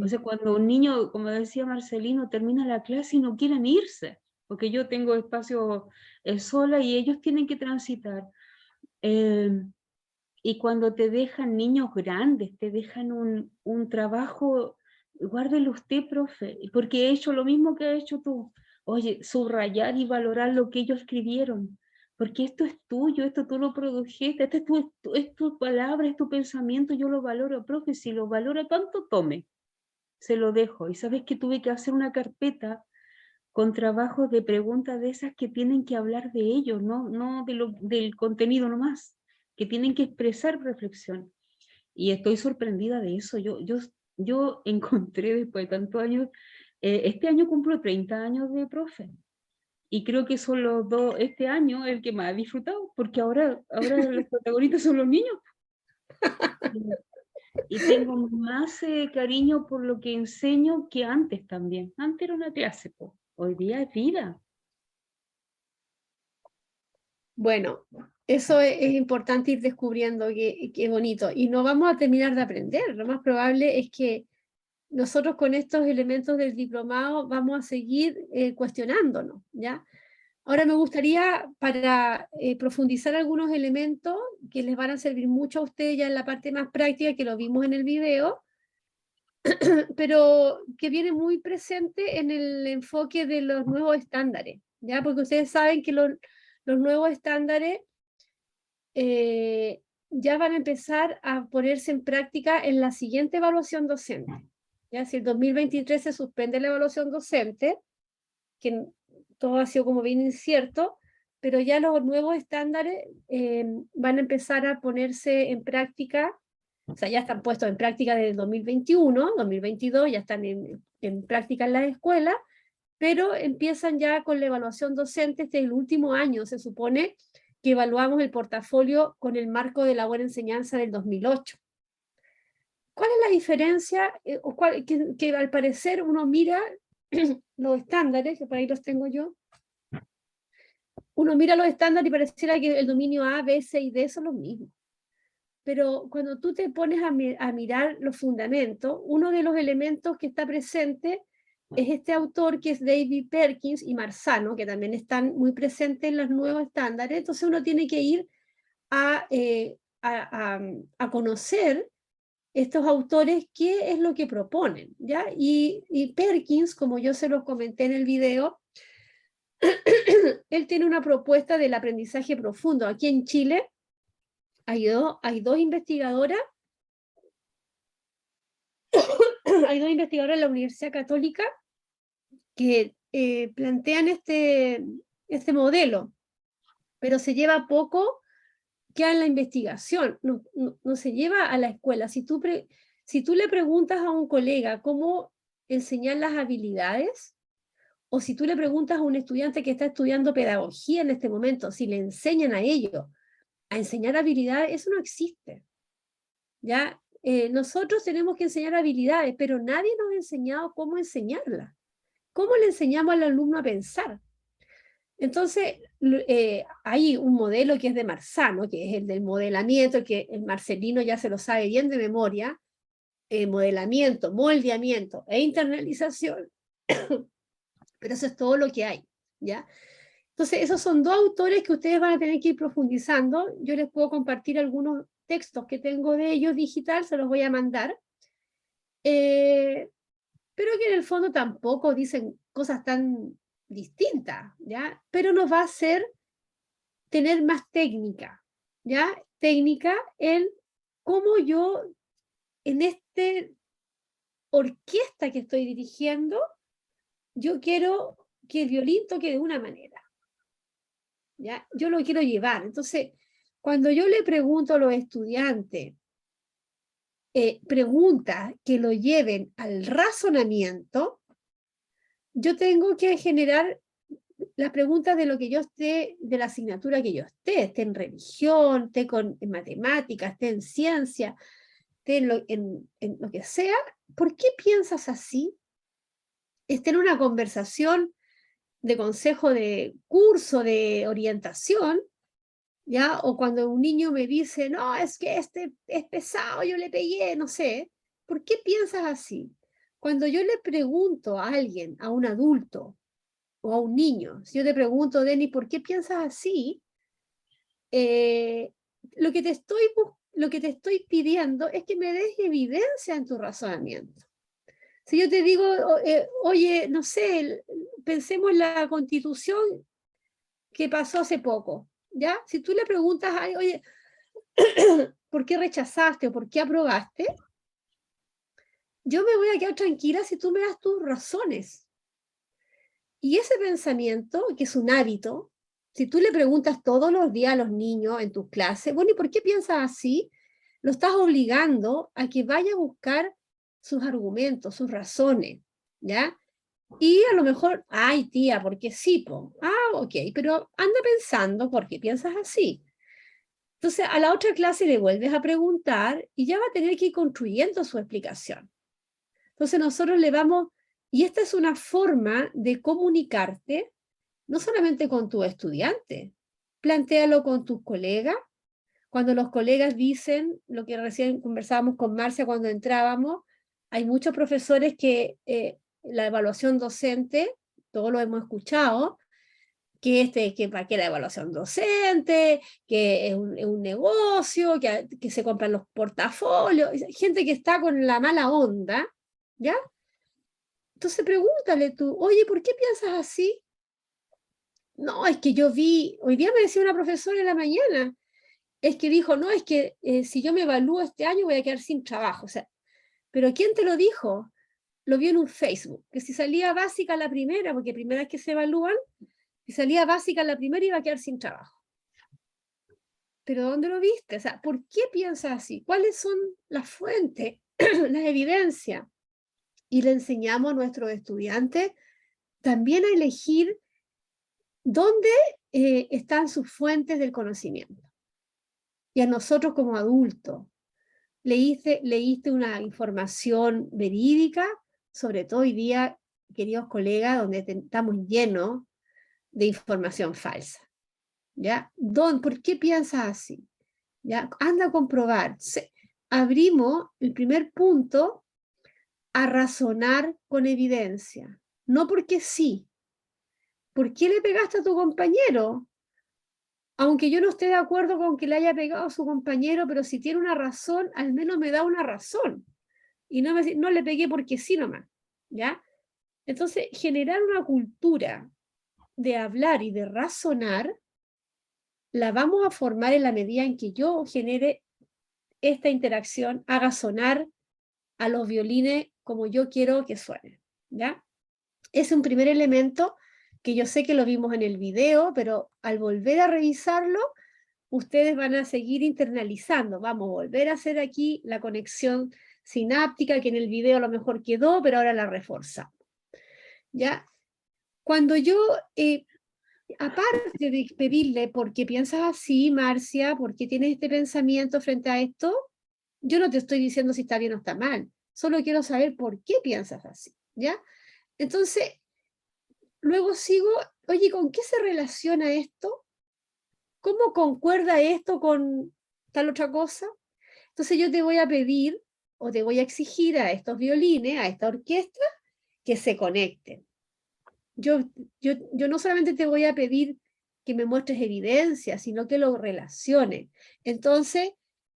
O sea, cuando un niño, como decía Marcelino, termina la clase y no quieren irse, porque yo tengo espacio sola y ellos tienen que transitar. Y cuando te dejan niños grandes, te dejan un trabajo, guárdelo usted, profe, porque he hecho lo mismo que has hecho tú. Oye, subrayar y valorar lo que ellos escribieron, porque esto es tuyo, esto tú lo produjiste, esta es tu palabra, es tu pensamiento, yo lo valoro, profe, si lo valora tanto, tome, se lo dejo. Y sabes que tuve que hacer una carpeta con trabajos de preguntas de esas que tienen que hablar de ellos, no del contenido nomás, que tienen que expresar reflexión. Y estoy sorprendida de eso. Yo encontré después de tantos años, este año cumplo 30 años de profe. Y creo que son los dos, este año el que más he disfrutado, porque ahora los protagonistas son los niños. Y tengo más cariño por lo que enseño que antes también. Antes era una clase, po. Hoy día es vida. Bueno, eso es importante ir descubriendo que bonito. Y no vamos a terminar de aprender. Lo más probable es que nosotros con estos elementos del diplomado vamos a seguir cuestionándonos, ¿ya? Ahora me gustaría, para profundizar algunos elementos que les van a servir mucho a ustedes ya en la parte más práctica, que lo vimos en el video, pero que viene muy presente en el enfoque de los nuevos estándares, ¿ya? Porque ustedes saben que los nuevos estándares ya van a empezar a ponerse en práctica en la siguiente evaluación docente. ¿Ya? Si el 2023 se suspende la evaluación docente, que todo ha sido como bien incierto, pero ya los nuevos estándares van a empezar a ponerse en práctica, o sea, ya están puestos en práctica desde el 2021, 2022, ya están en práctica en las escuelas, pero empiezan ya con la evaluación docente. Este es el último año, se supone, que evaluamos el portafolio con el marco de la buena enseñanza del 2008. ¿Cuál es la diferencia? Que al parecer uno mira los estándares, que por ahí los tengo yo, uno mira los estándares y pareciera que el dominio A, B, C y D son los mismos. Pero cuando tú te pones a mirar los fundamentos, uno de los elementos que está presente es este autor que es David Perkins y Marzano, que también están muy presentes en los nuevos estándares. Entonces uno tiene que ir a conocer estos autores qué es lo que proponen, ¿ya? Y Perkins, como yo se los comenté en el video, él tiene una propuesta del aprendizaje profundo. Aquí en Chile hay dos investigadoras, hay dos investigadoras en la Universidad Católica que plantean este modelo, pero se lleva poco que a la investigación, no se lleva a la escuela. Si tú le preguntas a un colega cómo enseñar las habilidades, o si tú le preguntas a un estudiante que está estudiando pedagogía en este momento, si le enseñan a ellos a enseñar habilidades, eso no existe. ¿Ya? Nosotros tenemos que enseñar habilidades, pero nadie nos ha enseñado cómo enseñarlas. ¿Cómo le enseñamos al alumno a pensar? Entonces, hay un modelo que es de Marzano, que es el del modelamiento, que el Marcelino ya se lo sabe bien de memoria, modelamiento, moldeamiento e internalización, pero eso es todo lo que hay, ¿ya? Entonces, esos son dos autores que ustedes van a tener que ir profundizando. Yo les puedo compartir algunos textos que tengo de ellos digital, se los voy a mandar, pero que en el fondo tampoco dicen cosas tan distintas, ¿ya? Pero nos va a hacer tener más técnica, ¿ya? Técnica en cómo yo, en este orquesta que estoy dirigiendo, yo quiero que el violín toque de una manera, ¿ya? Yo lo quiero llevar. Entonces, cuando yo le pregunto a los estudiantes preguntas que lo lleven al razonamiento, yo tengo que generar las preguntas de lo que yo esté, de la asignatura que yo esté en religión, esté en matemáticas, esté en ciencia, esté en lo que sea. ¿Por qué piensas así? Esté en una conversación de consejo de curso, de orientación, ¿ya? O cuando un niño me dice, no, es que este es pesado, yo le pegué, no sé. ¿Por qué piensas así? Cuando yo le pregunto a alguien, a un adulto o a un niño, si yo te pregunto, Denny, ¿por qué piensas así? Lo que te estoy pidiendo es que me des evidencia en tu razonamiento. Si yo te digo, oye, no sé, pensemos en la Constitución que pasó hace poco, ¿ya? Si tú le preguntas a alguien, oye, ¿por qué rechazaste o por qué aprobaste? Yo me voy a quedar tranquila si tú me das tus razones. Y ese pensamiento, que es un hábito, si tú le preguntas todos los días a los niños en tus clases, bueno, ¿y por qué piensas así? Lo estás obligando a que vaya a buscar sus argumentos, sus razones, ¿ya? Y a lo mejor, ay tía, ¿por qué sí? Ok, pero anda pensando por qué piensas así. Entonces a la otra clase le vuelves a preguntar y ya va a tener que ir construyendo su explicación. Entonces nosotros le vamos, y esta es una forma de comunicarte, no solamente con tu estudiante, plantéalo con tus colegas. Cuando los colegas dicen, lo que recién conversábamos con Marcia cuando entrábamos, hay muchos profesores que la evaluación docente, todos lo hemos escuchado, que para qué la evaluación docente, que es un negocio, que se compran los portafolios, gente que está con la mala onda, ¿ya? Entonces pregúntale tú, oye, ¿por qué piensas así? No, es que yo vi, hoy día me decía una profesora en la mañana, es que dijo, no, es que si yo me evalúo este año voy a quedar sin trabajo. O sea, ¿pero quién te lo dijo? Lo vio en un Facebook, que si salía básica la primera, porque primera vez que se evalúan, Si salía básica en la primera iba a quedar sin trabajo. ¿Pero dónde lo viste? O sea, ¿por qué piensas así? ¿Cuáles son las fuentes, las evidencias? Y le enseñamos a nuestros estudiantes también a elegir dónde están sus fuentes del conocimiento. Y a nosotros como adultos, leíste una información verídica, sobre todo hoy día, queridos colegas, donde estamos llenos de información falsa. ¿Ya? ¿Por qué piensas así? ¿Ya? Anda a comprobar. Abrimos el primer punto a razonar con evidencia. No porque sí. ¿Por qué le pegaste a tu compañero? Aunque yo no esté de acuerdo con que le haya pegado a su compañero, pero si tiene una razón, al menos me da una razón. Y no le pegué porque sí nomás. ¿Ya? Entonces, generar una cultura de hablar y de razonar la vamos a formar en la medida en que yo genere esta interacción, haga sonar a los violines como yo quiero que suenen, ¿ya? Es un primer elemento que yo sé que lo vimos en el video, pero al volver a revisarlo, ustedes van a seguir internalizando. Vamos a volver a hacer aquí la conexión sináptica que en el video a lo mejor quedó, pero ahora la reforzamos, ¿ya? Cuando yo... aparte de pedirle por qué piensas así, Marcia, por qué tienes este pensamiento frente a esto, yo no te estoy diciendo si está bien o está mal, solo quiero saber por qué piensas así, ¿ya? Entonces, luego sigo, oye, ¿con qué se relaciona esto? ¿Cómo concuerda esto con tal otra cosa? Entonces yo te voy a pedir o te voy a exigir a estos violines, a esta orquesta, que se conecten. Yo no solamente te voy a pedir que me muestres evidencia, sino que lo relaciones. Entonces,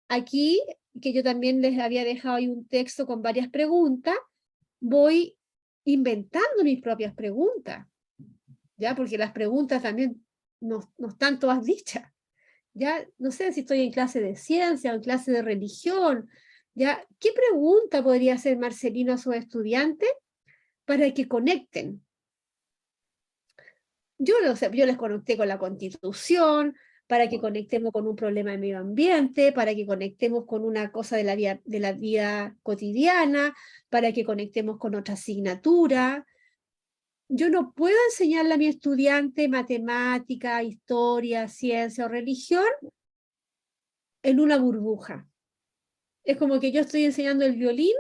aquí, que yo también les había dejado ahí un texto con varias preguntas, voy inventando mis propias preguntas, ¿ya? Porque las preguntas también no están todas dichas, ¿ya? No sé si estoy en clase de ciencia o en clase de religión, ¿ya? ¿Qué pregunta podría hacer Marcelino a sus estudiantes para que conecten? Yo les conecté con la Constitución, para que conectemos con un problema de medio ambiente, para que conectemos con una cosa de la vida cotidiana, para que conectemos con otra asignatura. Yo no puedo enseñarle a mi estudiante matemática, historia, ciencia o religión en una burbuja. Es como que yo estoy enseñando el violín,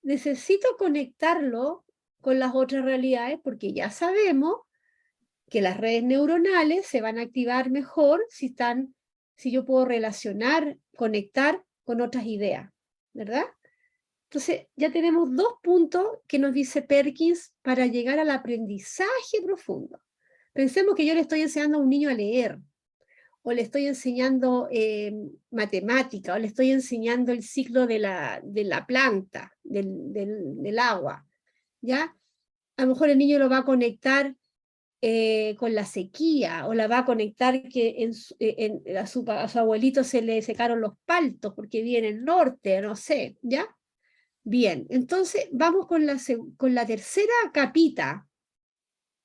necesito conectarlo con las otras realidades porque ya sabemos que las redes neuronales se van a activar mejor si yo puedo relacionar, conectar con otras ideas, ¿verdad? Entonces, ya tenemos 2 puntos que nos dice Perkins para llegar al aprendizaje profundo. Pensemos que yo le estoy enseñando a un niño a leer, o le estoy enseñando matemática, o le estoy enseñando el ciclo de la planta, del agua, ¿ya? A lo mejor el niño lo va a conectar con la sequía, o la va a conectar que a su abuelito se le secaron los paltos porque vive en el norte, no sé, ¿ya? Bien, entonces vamos con la tercera capita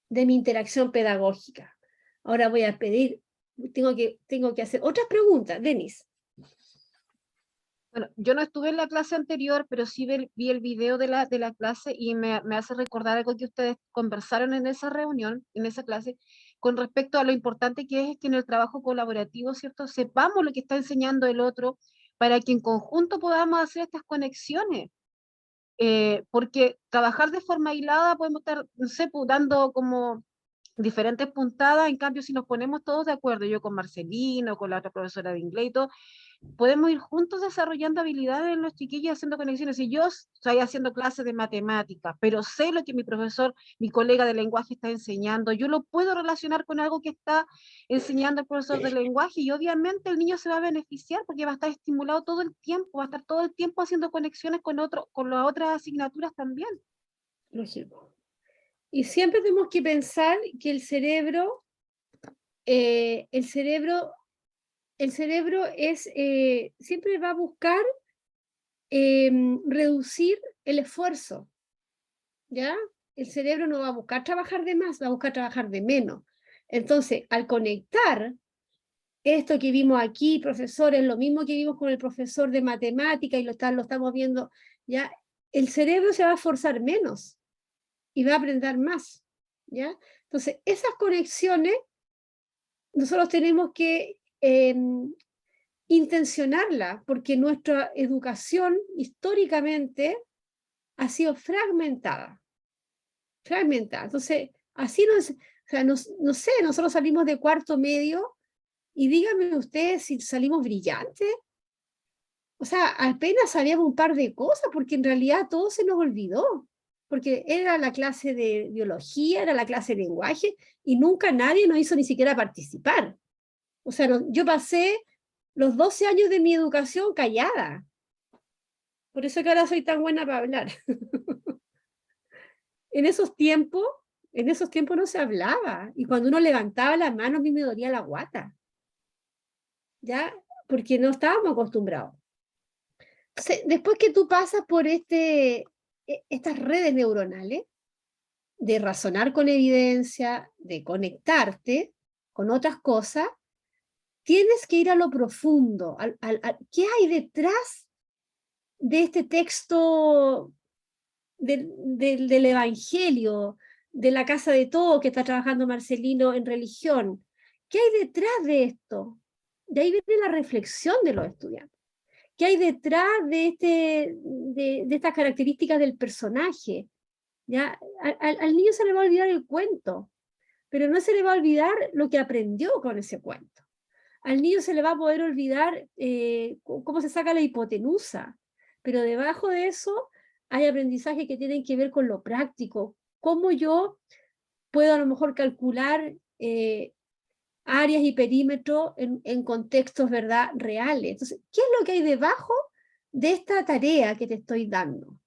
de mi interacción pedagógica. Ahora voy a pedir, tengo que hacer otras preguntas, Denis. Bueno, yo no estuve en la clase anterior, pero sí vi el video de la clase y me hace recordar algo que ustedes conversaron en esa reunión, en esa clase, con respecto a lo importante que es que en el trabajo colaborativo, ¿cierto? Sepamos lo que está enseñando el otro para que en conjunto podamos hacer estas conexiones. Porque trabajar de forma aislada podemos estar, no sé, dando como diferentes puntadas, en cambio si nos ponemos todos de acuerdo, yo con Marcelino, con la otra profesora de inglés y todo, podemos ir juntos desarrollando habilidades en los chiquillos, haciendo conexiones. Si yo estoy haciendo clases de matemáticas, pero sé lo que mi profesor, mi colega de lenguaje está enseñando, yo lo puedo relacionar con algo que está enseñando el profesor de lenguaje y obviamente el niño se va a beneficiar porque va a estar estimulado todo el tiempo, va a estar todo el tiempo haciendo conexiones con las otras asignaturas también. Lógico. Y siempre tenemos que pensar que el cerebro siempre va a buscar reducir el esfuerzo, ¿ya? El cerebro no va a buscar trabajar de más, va a buscar trabajar de menos. Entonces, al conectar esto que vimos aquí, profesores, lo mismo que vimos con el profesor de matemática y lo estamos viendo, ya el cerebro se va a esforzar menos y va a aprender más, ¿ya? Entonces, esas conexiones nosotros tenemos que intencionarlas, porque nuestra educación históricamente ha sido fragmentada. Entonces, así o sea, no sé, nosotros salimos de cuarto medio y díganme ustedes si salimos brillantes. O sea, apenas sabíamos un par de cosas, porque en realidad todo se nos olvidó. Porque era la clase de biología, era la clase de lenguaje, y nunca nadie nos hizo ni siquiera participar. O sea, yo pasé los 12 años de mi educación callada. Por eso que ahora soy tan buena para hablar. En esos tiempos no se hablaba. Y cuando uno levantaba la mano, a mí me dolía la guata. ¿Ya? Porque no estábamos acostumbrados. Entonces, después que tú pasas por estas redes neuronales, de razonar con evidencia, de conectarte con otras cosas, tienes que ir a lo profundo. ¿Qué hay detrás de este texto del Evangelio, de la casa de todo que está trabajando Marcelino en religión? ¿Qué hay detrás de esto? De ahí viene la reflexión de los estudiantes. ¿Qué hay detrás de estas características del personaje? ¿Ya? Al niño se le va a olvidar el cuento, pero no se le va a olvidar lo que aprendió con ese cuento. Al niño se le va a poder olvidar cómo se saca la hipotenusa, pero debajo de eso hay aprendizaje que tienen que ver con lo práctico, cómo yo puedo a lo mejor calcular áreas y perímetros en contextos, ¿verdad?, reales. Entonces, ¿qué es lo que hay debajo de esta tarea que te estoy dando,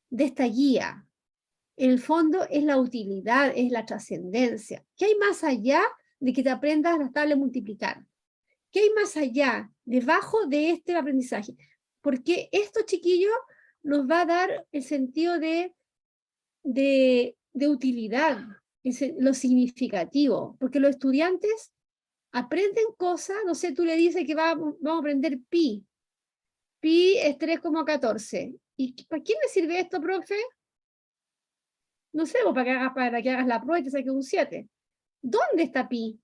de esta guía? En el fondo es la utilidad, es la trascendencia. ¿Qué hay más allá de que te aprendas las tablas multiplicar? ¿Qué hay más allá, debajo de este aprendizaje? Porque esto, chiquillos, nos va a dar el sentido de utilidad, lo significativo, porque los estudiantes aprenden cosas, no sé, tú le dices que vamos a aprender pi. Pi es 3,14. ¿Y para qué me sirve esto, profe? No sé, para que hagas la prueba y te saques un 7. ¿Dónde está pi?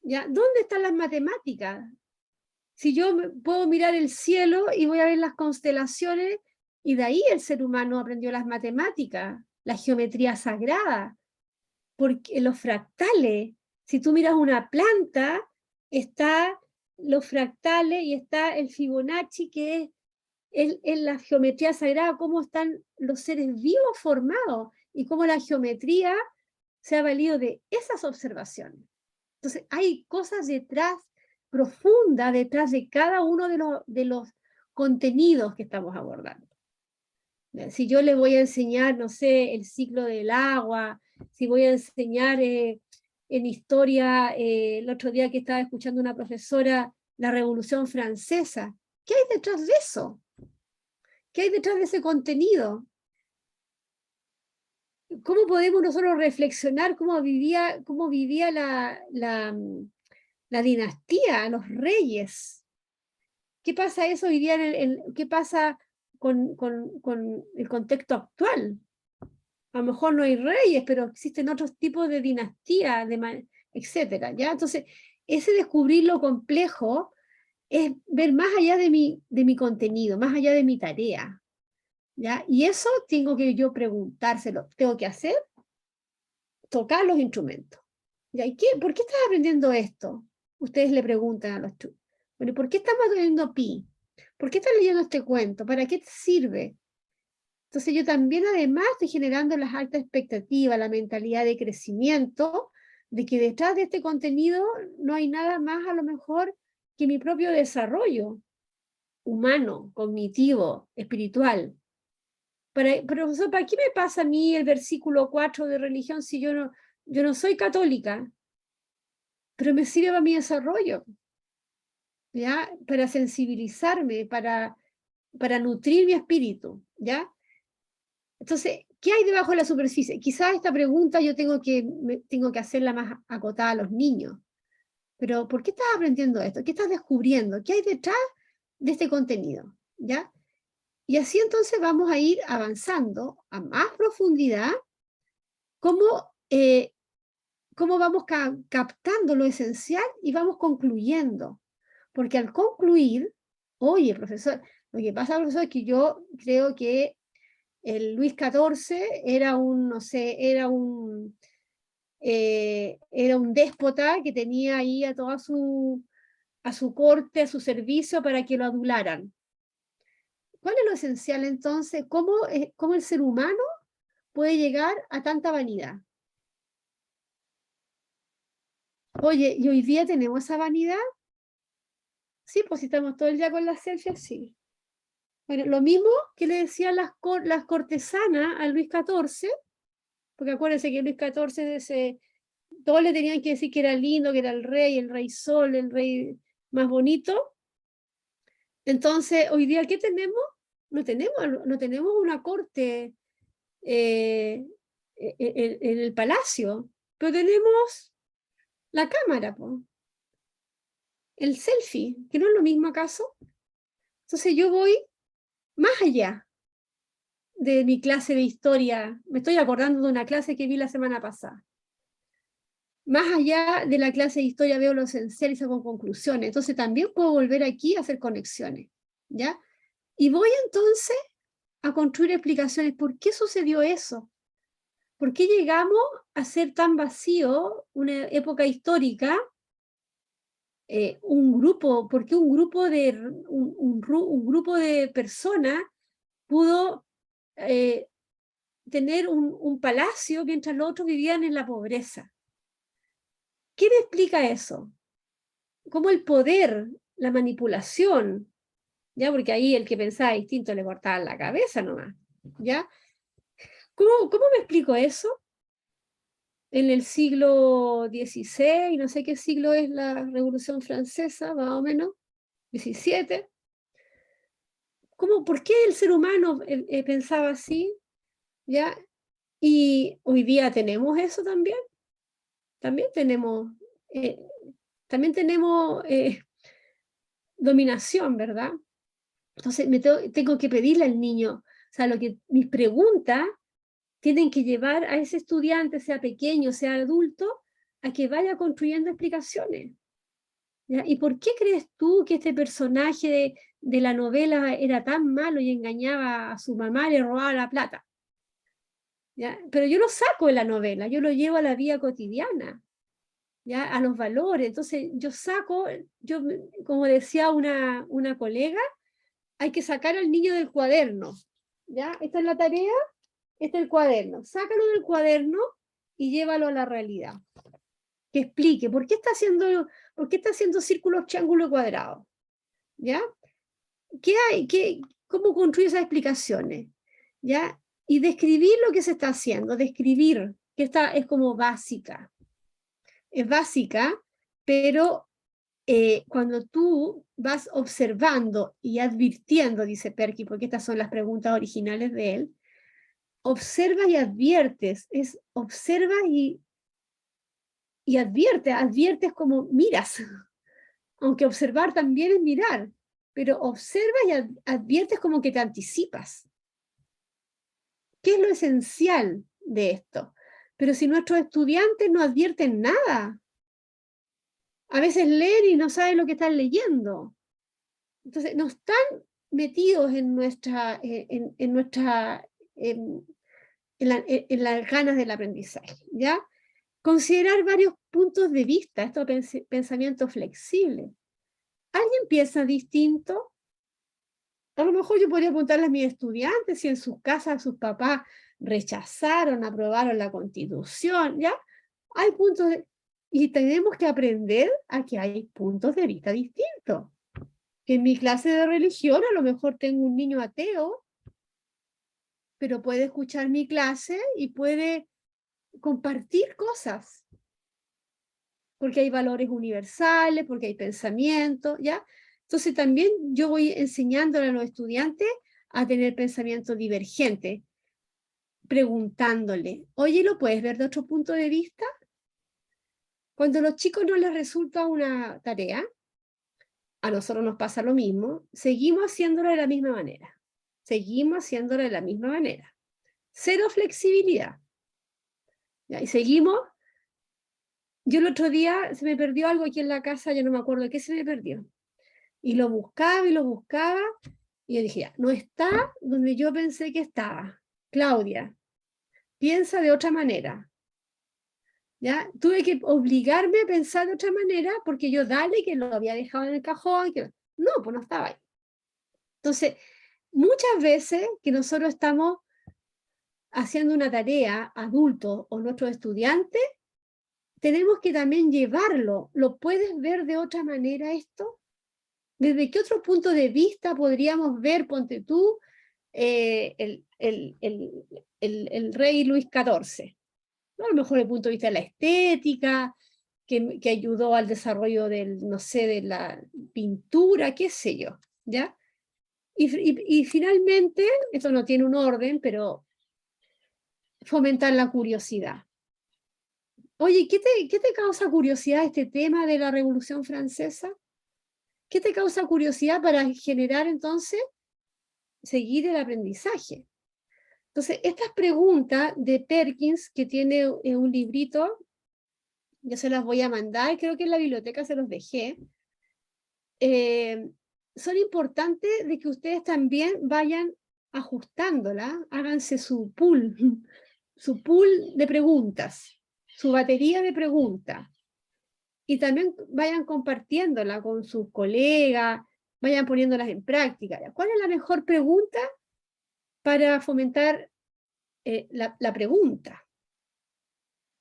¿Ya? ¿Dónde están las matemáticas? Si yo puedo mirar el cielo y voy a ver las constelaciones, y de ahí el ser humano aprendió las matemáticas, la geometría sagrada, porque los fractales, si tú miras una planta, está los fractales y está el Fibonacci, que es la geometría sagrada, cómo están los seres vivos formados y cómo la geometría se ha valido de esas observaciones. Entonces, hay cosas detrás, profundas, detrás de cada uno de los contenidos que estamos abordando. Si yo les voy a enseñar, no sé, el ciclo del agua, si voy a enseñar en historia, el otro día que estaba escuchando una profesora, la Revolución Francesa, ¿qué hay detrás de eso? ¿Qué hay detrás de ese contenido? ¿Cómo podemos nosotros reflexionar cómo vivía la dinastía, los reyes? ¿Qué pasa eso hoy día? ¿Qué pasa con el contexto actual? A lo mejor no hay reyes, pero existen otros tipos de dinastías, etcétera, ¿ya? Entonces, ese descubrir lo complejo es ver más allá de mi contenido, más allá de mi tarea, ¿ya? Y eso tengo que yo preguntárselo. ¿Tengo que hacer? Tocar los instrumentos. ¿Ya? ¿Por qué estás aprendiendo esto? Ustedes le preguntan a los chicos. Bueno, ¿por qué estamos aprendiendo pi? ¿Por qué estás leyendo este cuento? ¿Para qué te sirve? Entonces yo también además estoy generando las altas expectativas, la mentalidad de crecimiento, de que detrás de este contenido no hay nada más a lo mejor que mi propio desarrollo humano, cognitivo, espiritual. Profesor, ¿para qué me pasa a mí el versículo 4 de religión si yo no soy católica? Pero me sirve para mi desarrollo, ¿ya? Para sensibilizarme, para nutrir mi espíritu, ¿ya? Entonces, ¿qué hay debajo de la superficie? Quizás esta pregunta yo tengo que hacerla más acotada a los niños. Pero ¿por qué estás aprendiendo esto? ¿Qué estás descubriendo? ¿Qué hay detrás de este contenido? ¿Ya? Y así entonces vamos a ir avanzando a más profundidad, cómo vamos captando lo esencial y vamos concluyendo. Porque al concluir, oye, profesor, lo que pasa, profesor, es que yo creo que el Luis XIV era un, no sé, era un déspota que tenía ahí a toda su corte, a su servicio para que lo adularan. ¿Cuál es lo esencial entonces? ¿Cómo el ser humano puede llegar a tanta vanidad? Oye, ¿y hoy día tenemos esa vanidad? Sí, pues si estamos todo el día con las selfies, sí. Bueno, lo mismo que le decían las cortesanas a Luis XIV, porque acuérdense que Luis XIV todos le tenían que decir que era lindo, que era el rey sol, el rey más bonito. Entonces, hoy día, ¿qué tenemos? No tenemos una corte en el palacio, pero tenemos la cámara, po. El selfie, que no es lo mismo acaso. Entonces yo voy más allá de mi clase de historia. Me estoy acordando de una clase que vi la semana pasada. Más allá de la clase de historia veo lo esencial y saco conclusiones. Entonces también puedo volver aquí a hacer conexiones, ¿ya? Y voy entonces a construir explicaciones. ¿Por qué sucedió eso? ¿Por qué llegamos a ser tan vacío una época histórica? ¿Por qué un grupo de personas pudo tener un palacio mientras los otros vivían en la pobreza? ¿Quién explica eso? ¿Cómo el poder, la manipulación, ya? Porque ahí el que pensaba distinto le cortaban la cabeza nomás, ¿ya? ¿Cómo me explico eso? En el siglo XVI, no sé qué siglo es la Revolución Francesa, más o menos, XVII. ¿Por qué el ser humano pensaba así? ¿Ya? Y hoy día tenemos eso también. También tenemos dominación, ¿verdad? Entonces tengo que pedirle al niño, o sea, mis preguntas tienen que llevar a ese estudiante, sea pequeño, sea adulto, a que vaya construyendo explicaciones. ¿Ya? ¿Y por qué crees tú que este personaje de la novela era tan malo y engañaba a su mamá y le robaba la plata? ¿Ya? Pero yo lo saco de la novela, yo lo llevo a la vida cotidiana, ¿ya? A los valores. Entonces como decía una colega, hay que sacar al niño del cuaderno. ¿Ya? Esta es la tarea, este es el cuaderno. Sácalo del cuaderno y llévalo a la realidad. Que explique por qué está haciendo círculos, triángulos, cuadrados. ¿Ya? ¿Qué hay? ¿Cómo construye esas explicaciones? ¿Ya? Y describir lo que se está haciendo, describir, que esta es como básica. Es básica, pero cuando tú vas observando y advirtiendo, dice Perky, porque estas son las preguntas originales de él, observas y adviertes, observas y adviertes como miras, aunque observar también es mirar, pero observas y adviertes como que te anticipas. ¿Qué es lo esencial de esto? Pero si nuestros estudiantes no advierten nada, a veces leen y no saben lo que están leyendo. Entonces, no están metidos en las ganas del aprendizaje, ¿ya? Considerar varios puntos de vista, esto es pensamiento flexible. ¿Alguien piensa distinto? A lo mejor yo podría preguntarle a mis estudiantes si en sus casas sus papás aprobaron la Constitución, ¿ya? Hay y tenemos que aprender a que hay puntos de vista distintos. Que en mi clase de religión a lo mejor tengo un niño ateo, pero puede escuchar mi clase y puede compartir cosas. Porque hay valores universales, porque hay pensamiento, ¿ya? Entonces también yo voy enseñándole a los estudiantes a tener pensamiento divergente. preguntándole, oye, ¿lo puedes ver de otro punto de vista? Cuando a los chicos no les resulta una tarea, a nosotros nos pasa lo mismo, seguimos haciéndolo de la misma manera. Seguimos haciéndolo de la misma manera. Cero flexibilidad. ¿Ya? Y seguimos. Yo el otro día se me perdió algo aquí en la casa, yo no me acuerdo de qué se me perdió. Y lo buscaba y lo buscaba, y yo dije, ya, no está donde yo pensé que estaba. Claudia, piensa de otra manera. ¿Ya? Tuve que obligarme a pensar de otra manera, porque yo dale que lo había dejado en el cajón, que... no, pues no estaba ahí. Entonces, muchas veces que nosotros estamos haciendo una tarea, adultos o nuestros estudiantes, tenemos que también llevarlo. ¿Lo puedes ver de otra manera esto? ¿Desde qué otro punto de vista podríamos ver, ponte tú, el rey Luis XIV? ¿No? A lo mejor desde el punto de vista de la estética, que ayudó al desarrollo del, no sé, de la pintura, qué sé yo, ¿ya? Y finalmente, esto no tiene un orden, pero fomentar la curiosidad. Oye, ¿qué te causa curiosidad este tema de la Revolución Francesa? ¿Qué te causa curiosidad para generar entonces, seguir el aprendizaje? Entonces, estas preguntas de Perkins, que tiene un librito, yo se las voy a mandar, creo que en la biblioteca se los dejé, son importantes de que ustedes también vayan ajustándola, háganse su pool de preguntas, su batería de preguntas, y también vayan compartiéndola con sus colegas, vayan poniéndolas en práctica. ¿Cuál es la mejor pregunta para fomentar la pregunta?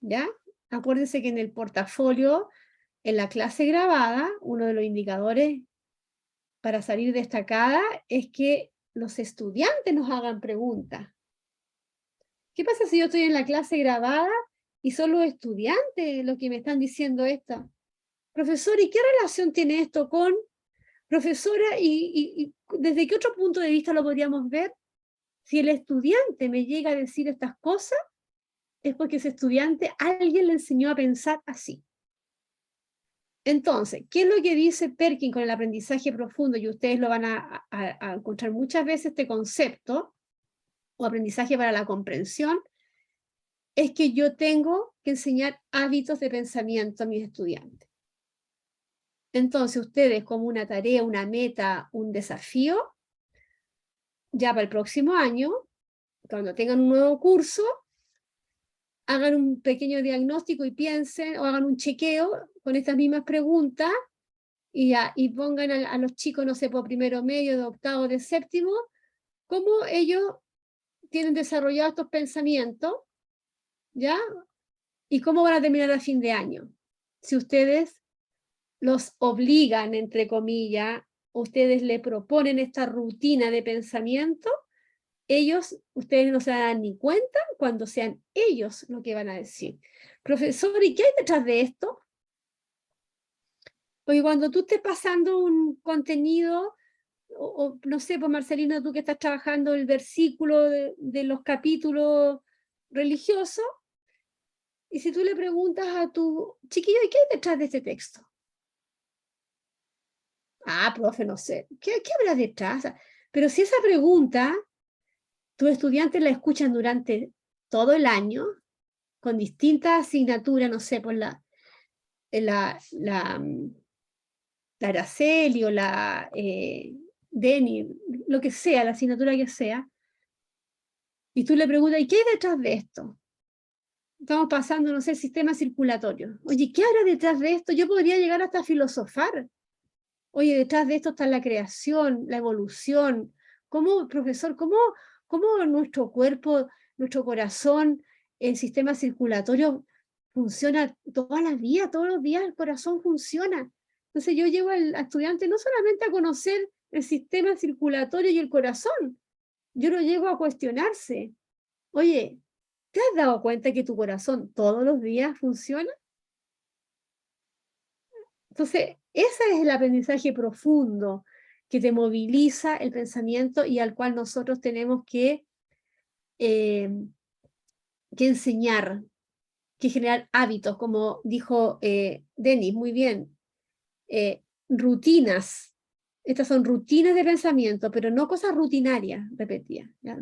¿Ya? Acuérdense que en el portafolio, en la clase grabada, uno de los indicadores para salir destacada es que los estudiantes nos hagan preguntas. ¿Qué pasa si yo estoy en la clase grabada y son los estudiantes los que me están diciendo esto? Profesor, ¿y qué relación tiene esto con? Profesora, ¿y desde qué otro punto de vista lo podríamos ver? Si el estudiante me llega a decir estas cosas, es porque ese estudiante, alguien le enseñó a pensar así. Entonces, ¿qué es lo que dice Perkins con el aprendizaje profundo? Y ustedes lo van a encontrar muchas veces este concepto, o aprendizaje para la comprensión, es que yo tengo que enseñar hábitos de pensamiento a mis estudiantes. Entonces, ustedes como una tarea, una meta, un desafío, ya para el próximo año, cuando tengan un nuevo curso, hagan un pequeño diagnóstico y piensen, o hagan un chequeo con estas mismas preguntas, y pongan a los chicos, no sé, por primero medio, de octavo, de séptimo, cómo ellos tienen desarrollados estos pensamientos, ¿ya? Y cómo van a terminar a fin de año. Si ustedes los obligan, entre comillas, ustedes le proponen esta rutina de pensamiento, ustedes no se dan ni cuenta cuando sean ellos lo que van a decir. Profesor, ¿y qué hay detrás de esto? Porque cuando tú estés pasando un contenido, o no sé, pues Marcelino, tú que estás trabajando el versículo de los capítulos religiosos, y si tú le preguntas a tu chiquillo, ¿y qué hay detrás de este texto? Ah, profe, no sé. ¿Qué habrá detrás? Pero si esa pregunta tus estudiantes la escuchan durante todo el año, con distintas asignaturas, no sé, por la Araceli o la Deni, lo que sea, la asignatura que sea, y tú le preguntas, ¿y qué hay detrás de esto? Estamos pasando, no sé, el sistema circulatorio. Oye, ¿qué habrá detrás de esto? Yo podría llegar hasta filosofar. Oye, detrás de esto está la creación, la evolución. ¿Cómo, profesor, cómo nuestro cuerpo, nuestro corazón, el sistema circulatorio funciona todas las días, todos los días el corazón funciona? Entonces yo llevo al estudiante no solamente a conocer el sistema circulatorio y el corazón, yo lo llevo a cuestionarse. Oye, ¿te has dado cuenta que tu corazón todos los días funciona? Entonces, ese es el aprendizaje profundo que te moviliza el pensamiento y al cual nosotros tenemos que que enseñar, que generar hábitos, como dijo Denis, muy bien, rutinas. Estas son rutinas de pensamiento, pero no cosas rutinarias repetidas. ¿Ya?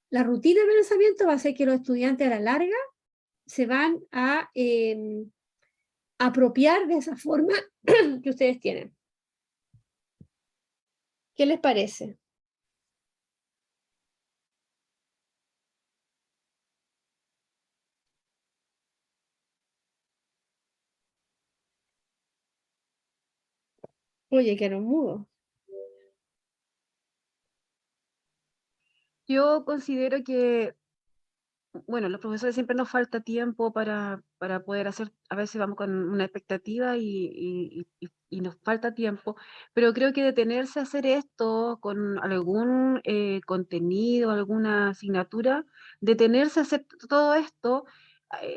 La rutina de pensamiento va a hacer que los estudiantes a la larga se van a apropiar de esa forma que ustedes tienen. ¿Qué les parece? Oye, quedaron mudos. Yo considero que, bueno, los profesores siempre nos falta tiempo para poder hacer, a veces vamos con una expectativa y nos falta tiempo, pero creo que detenerse a hacer esto con algún contenido, alguna asignatura, detenerse a hacer todo esto,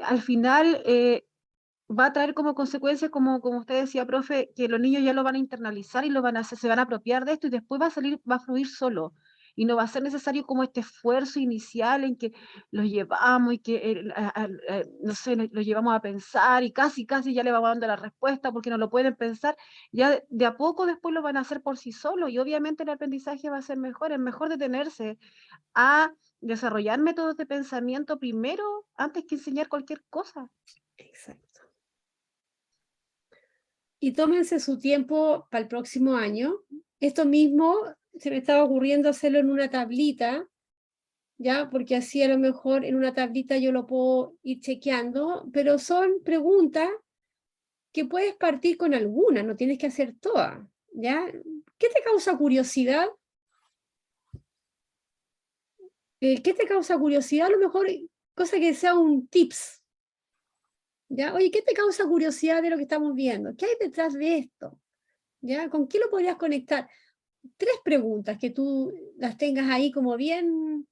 al final va a traer como consecuencia, como usted decía, profe, que los niños ya lo van a internalizar y lo van a hacer, se van a apropiar de esto y después va a salir, va a fluir solo. Y no va a ser necesario como este esfuerzo inicial en que los llevamos y que, no sé, los llevamos a pensar y casi ya le vamos dando la respuesta porque no lo pueden pensar. Ya de a poco después lo van a hacer por sí solos y obviamente el aprendizaje va a ser mejor. Es mejor detenerse a desarrollar métodos de pensamiento primero antes que enseñar cualquier cosa. Exacto. Y tómense su tiempo para el próximo año. Esto mismo se me estaba ocurriendo hacerlo en una tablita, ¿ya? Porque así a lo mejor en una tablita yo lo puedo ir chequeando, pero son preguntas que puedes partir con alguna, no tienes que hacer todas, ¿ya? ¿Qué te causa curiosidad? ¿Qué te causa curiosidad? A lo mejor cosa que sea un tips, ¿ya? Oye, ¿qué te causa curiosidad de lo que estamos viendo? ¿Qué hay detrás de esto? ¿Ya? ¿Con qué lo podrías conectar? 3 preguntas que tú las tengas ahí como bien,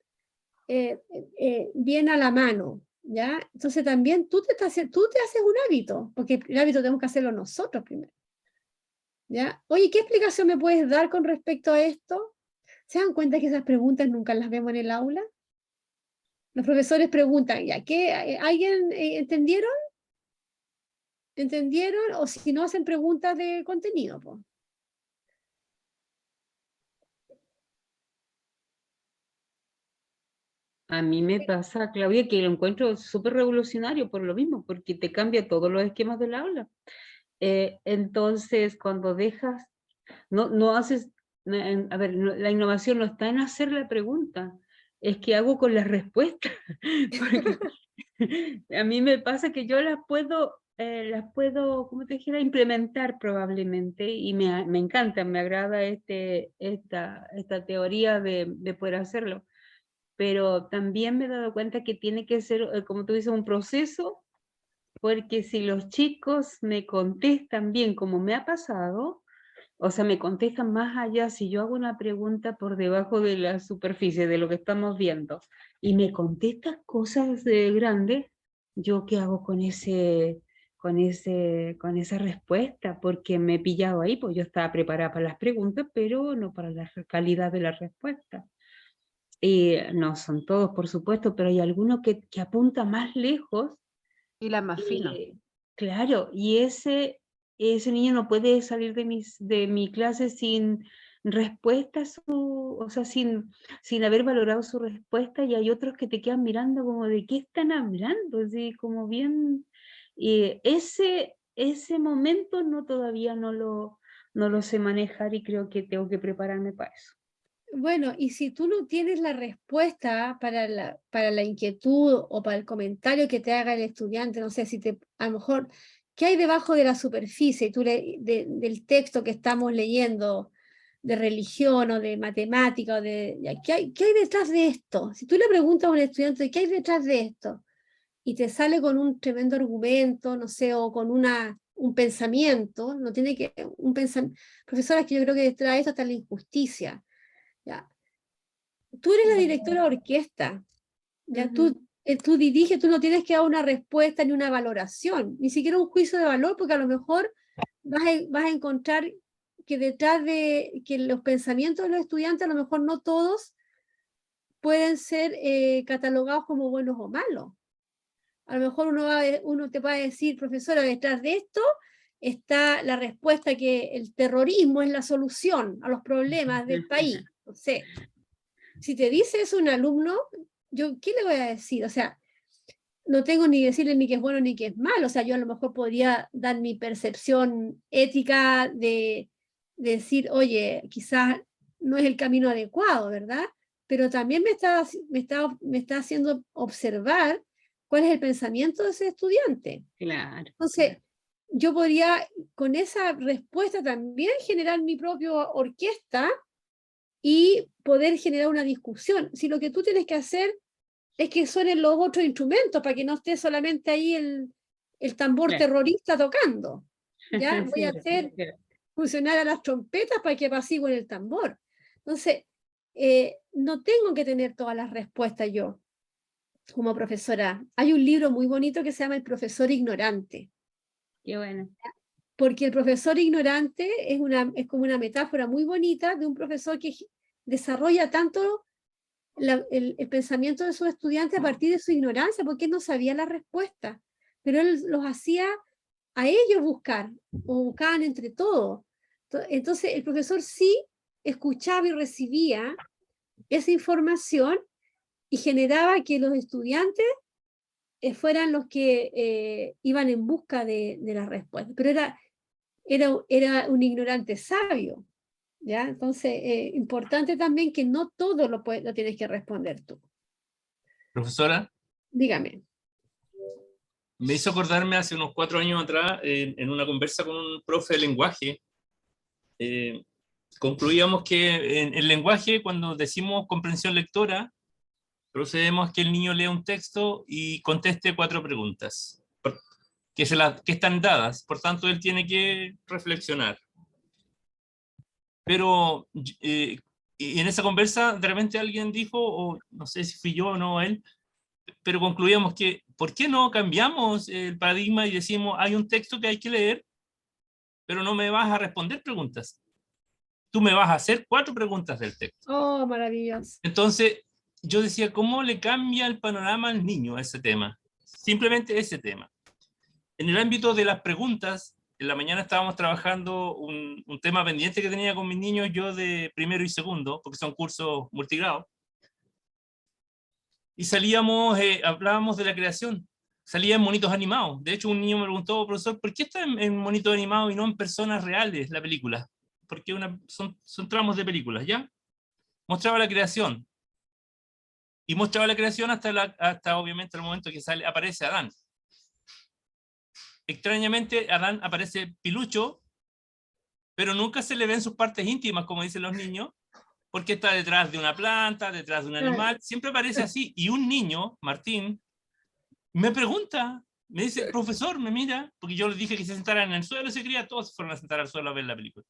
bien a la mano, ¿ya? Entonces también tú te haces un hábito, porque el hábito tenemos que hacerlo nosotros primero, ¿ya? Oye, ¿qué explicación me puedes dar con respecto a esto? ¿Se dan cuenta que esas preguntas nunca las vemos en el aula? Los profesores preguntan, ¿ya? ¿Qué? ¿Alguien entendieron? ¿Entendieron? O si no, hacen preguntas de contenido, pues. A mí me pasa, Claudia, que lo encuentro súper revolucionario por lo mismo, porque te cambia todos los esquemas del aula. Entonces, cuando dejas, no haces, a ver, la innovación no está en hacer la pregunta, es que hago con las respuestas. Porque a mí me pasa que yo las puedo, como te dijera, implementar probablemente, y me encanta, me agrada esta teoría de poder hacerlo. Pero también me he dado cuenta que tiene que ser, como tú dices, un proceso, porque si los chicos me contestan bien como me ha pasado, o sea, me contestan más allá, si yo hago una pregunta por debajo de la superficie de lo que estamos viendo, y me contestan cosas grandes, ¿yo qué hago con esa respuesta? Porque me he pillado ahí, pues yo estaba preparada para las preguntas, pero no para la calidad de la respuesta. No son todos, por supuesto, pero hay algunos que apunta más lejos. Y las más finas. Claro, y ese niño no puede salir de mi clase sin respuesta, o sea, sin haber valorado su respuesta, y hay otros que te quedan mirando como de qué están hablando, así como bien, ese momento todavía no lo sé manejar, y creo que tengo que prepararme para eso. Bueno, y si tú no tienes la respuesta para la inquietud o para el comentario que te haga el estudiante, no sé, a lo mejor, ¿qué hay debajo de la superficie del texto que estamos leyendo, de religión o de matemática, ¿qué hay detrás de esto? Si tú le preguntas a un estudiante, ¿qué hay detrás de esto? Y te sale con un tremendo argumento, no sé, o con un pensamiento, no tiene que, profesora, es que yo creo que detrás de esto está la injusticia. ¿Ya? Tú eres la directora de orquesta, ¿ya? Tú diriges, tú no tienes que dar una respuesta ni una valoración, ni siquiera un juicio de valor, porque a lo mejor vas a encontrar que detrás de que los pensamientos de los estudiantes, a lo mejor no todos pueden ser catalogados como buenos o malos. A lo mejor uno te va a decir, profesora, detrás de esto está la respuesta que el terrorismo es la solución a los problemas del país. No sé, si te dice eso un alumno, yo, ¿qué le voy a decir? O sea, no tengo ni decirle ni que es bueno ni que es malo. O sea, yo a lo mejor podría dar mi percepción ética de decir, oye, quizás no es el camino adecuado, ¿verdad? Pero también me está haciendo observar cuál es el pensamiento de ese estudiante. Claro. Entonces, yo podría con esa respuesta también generar mi propia orquesta y poder generar una discusión. Si lo que tú tienes que hacer es que suenen los otros instrumentos para que no esté solamente ahí el tambor Claro. terrorista tocando. ¿Ya? Voy a Sí, hacer claro. funcionar a las trompetas para que apaciguen el tambor. Entonces, no tengo que tener todas las respuestas yo como profesora. Hay un libro muy bonito que se llama El profesor ignorante, Qué bueno. porque el profesor ignorante es como una metáfora muy bonita de un profesor que desarrolla tanto el pensamiento de sus estudiantes a partir de su ignorancia, porque él no sabía la respuesta, pero él los hacía a ellos buscar, o buscaban entre todos. Entonces el profesor sí escuchaba y recibía esa información y generaba que los estudiantes fueran los que iban en busca de la respuesta, pero era un ignorante sabio. ¿Ya? Entonces, importante también que no todo lo tienes que responder tú. Profesora, Dígame. me hizo acordarme hace unos 4 años atrás, en una conversa con un profe de lenguaje, concluíamos que en el lenguaje, cuando decimos comprensión lectora, procedemos a que el niño lea un texto y conteste 4 preguntas, que están dadas, por tanto él tiene que reflexionar. Pero y en esa conversa de repente alguien dijo, o no sé si fui yo o no él, pero concluíamos que, ¿por qué no cambiamos el paradigma y decimos, hay un texto que hay que leer, pero no me vas a responder preguntas? Tú me vas a hacer 4 preguntas del texto. Oh, maravilloso. Entonces, yo decía, ¿cómo le cambia el panorama al niño a ese tema? Simplemente ese tema. En el ámbito de las preguntas, en la mañana estábamos trabajando un tema pendiente que tenía con mis niños, yo de primero y segundo, porque son cursos multigrado. Y hablábamos de la creación. Salían monitos animados. De hecho, un niño me preguntó, profesor, ¿por qué está en monitos animados y no en personas reales la película? Porque son tramos de películas, ¿ya? Mostraba la creación. Y mostraba la creación hasta obviamente el momento que aparece Adán. Extrañamente, Adán aparece pilucho, pero nunca se le ven sus partes íntimas, como dicen los niños, porque está detrás de una planta, detrás de un animal, siempre aparece así. Y un niño, Martín, me pregunta, me dice, profesor, me mira, porque yo les dije que se sentaran en el suelo, se cría, todos se fueron a sentar al suelo a ver la película.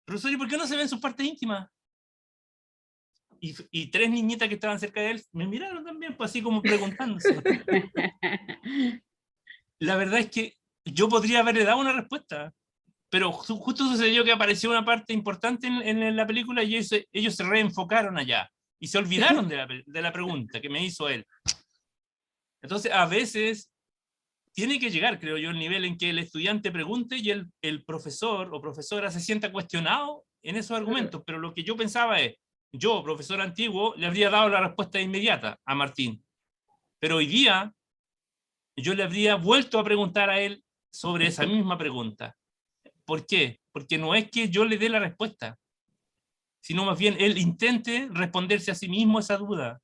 Profesor, ¿y por qué no se ven sus partes íntimas? Y 3 niñitas que estaban cerca de él me miraron también, pues así como preguntándose. La verdad es que yo podría haberle dado una respuesta, pero justo sucedió que apareció una parte importante en la película y ellos se reenfocaron allá y se olvidaron de la pregunta que me hizo él. Entonces, a veces tiene que llegar, creo yo, el nivel en que el estudiante pregunte y el profesor o profesora se sienta cuestionado en esos argumentos, pero lo que yo pensaba es, yo, profesor antiguo, le habría dado la respuesta inmediata a Martín, pero hoy día yo le habría vuelto a preguntar a él sobre esa misma pregunta. ¿Por qué? Porque no es que yo le dé la respuesta, sino más bien él intente responderse a sí mismo esa duda.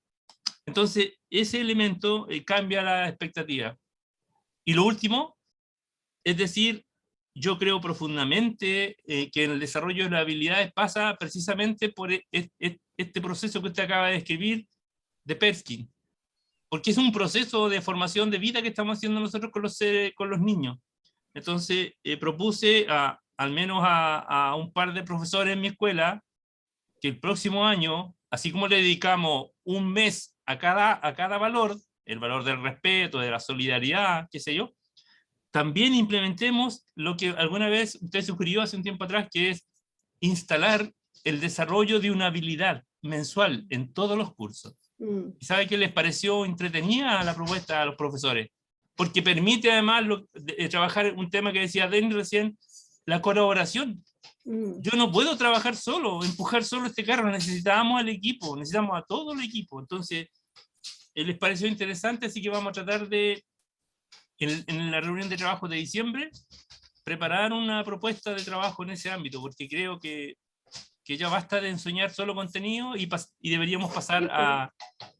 Entonces, ese elemento cambia la expectativa. Y lo último, es decir, yo creo profundamente que en el desarrollo de las habilidades pasa precisamente por este proceso que usted acaba de describir de Perskin, porque es un proceso de formación de vida que estamos haciendo nosotros con los niños. Entonces, propuse al menos a un par de profesores en mi escuela que el próximo año, así como le dedicamos un mes a cada valor, el valor del respeto, de la solidaridad, qué sé yo, también implementemos lo que alguna vez usted sugirió hace un tiempo atrás, que es instalar el desarrollo de una habilidad mensual en todos los cursos. ¿Y sabe qué les pareció entretenida la propuesta a los profesores? Porque permite además trabajar un tema que decía Denis recién, la colaboración. Yo no puedo trabajar solo, empujar solo este carro, necesitamos al equipo, necesitamos a todo el equipo. Entonces, les pareció interesante, así que vamos a tratar de, en la reunión de trabajo de diciembre, preparar una propuesta de trabajo en ese ámbito, porque creo que ya basta de enseñar solo contenido y deberíamos pasar a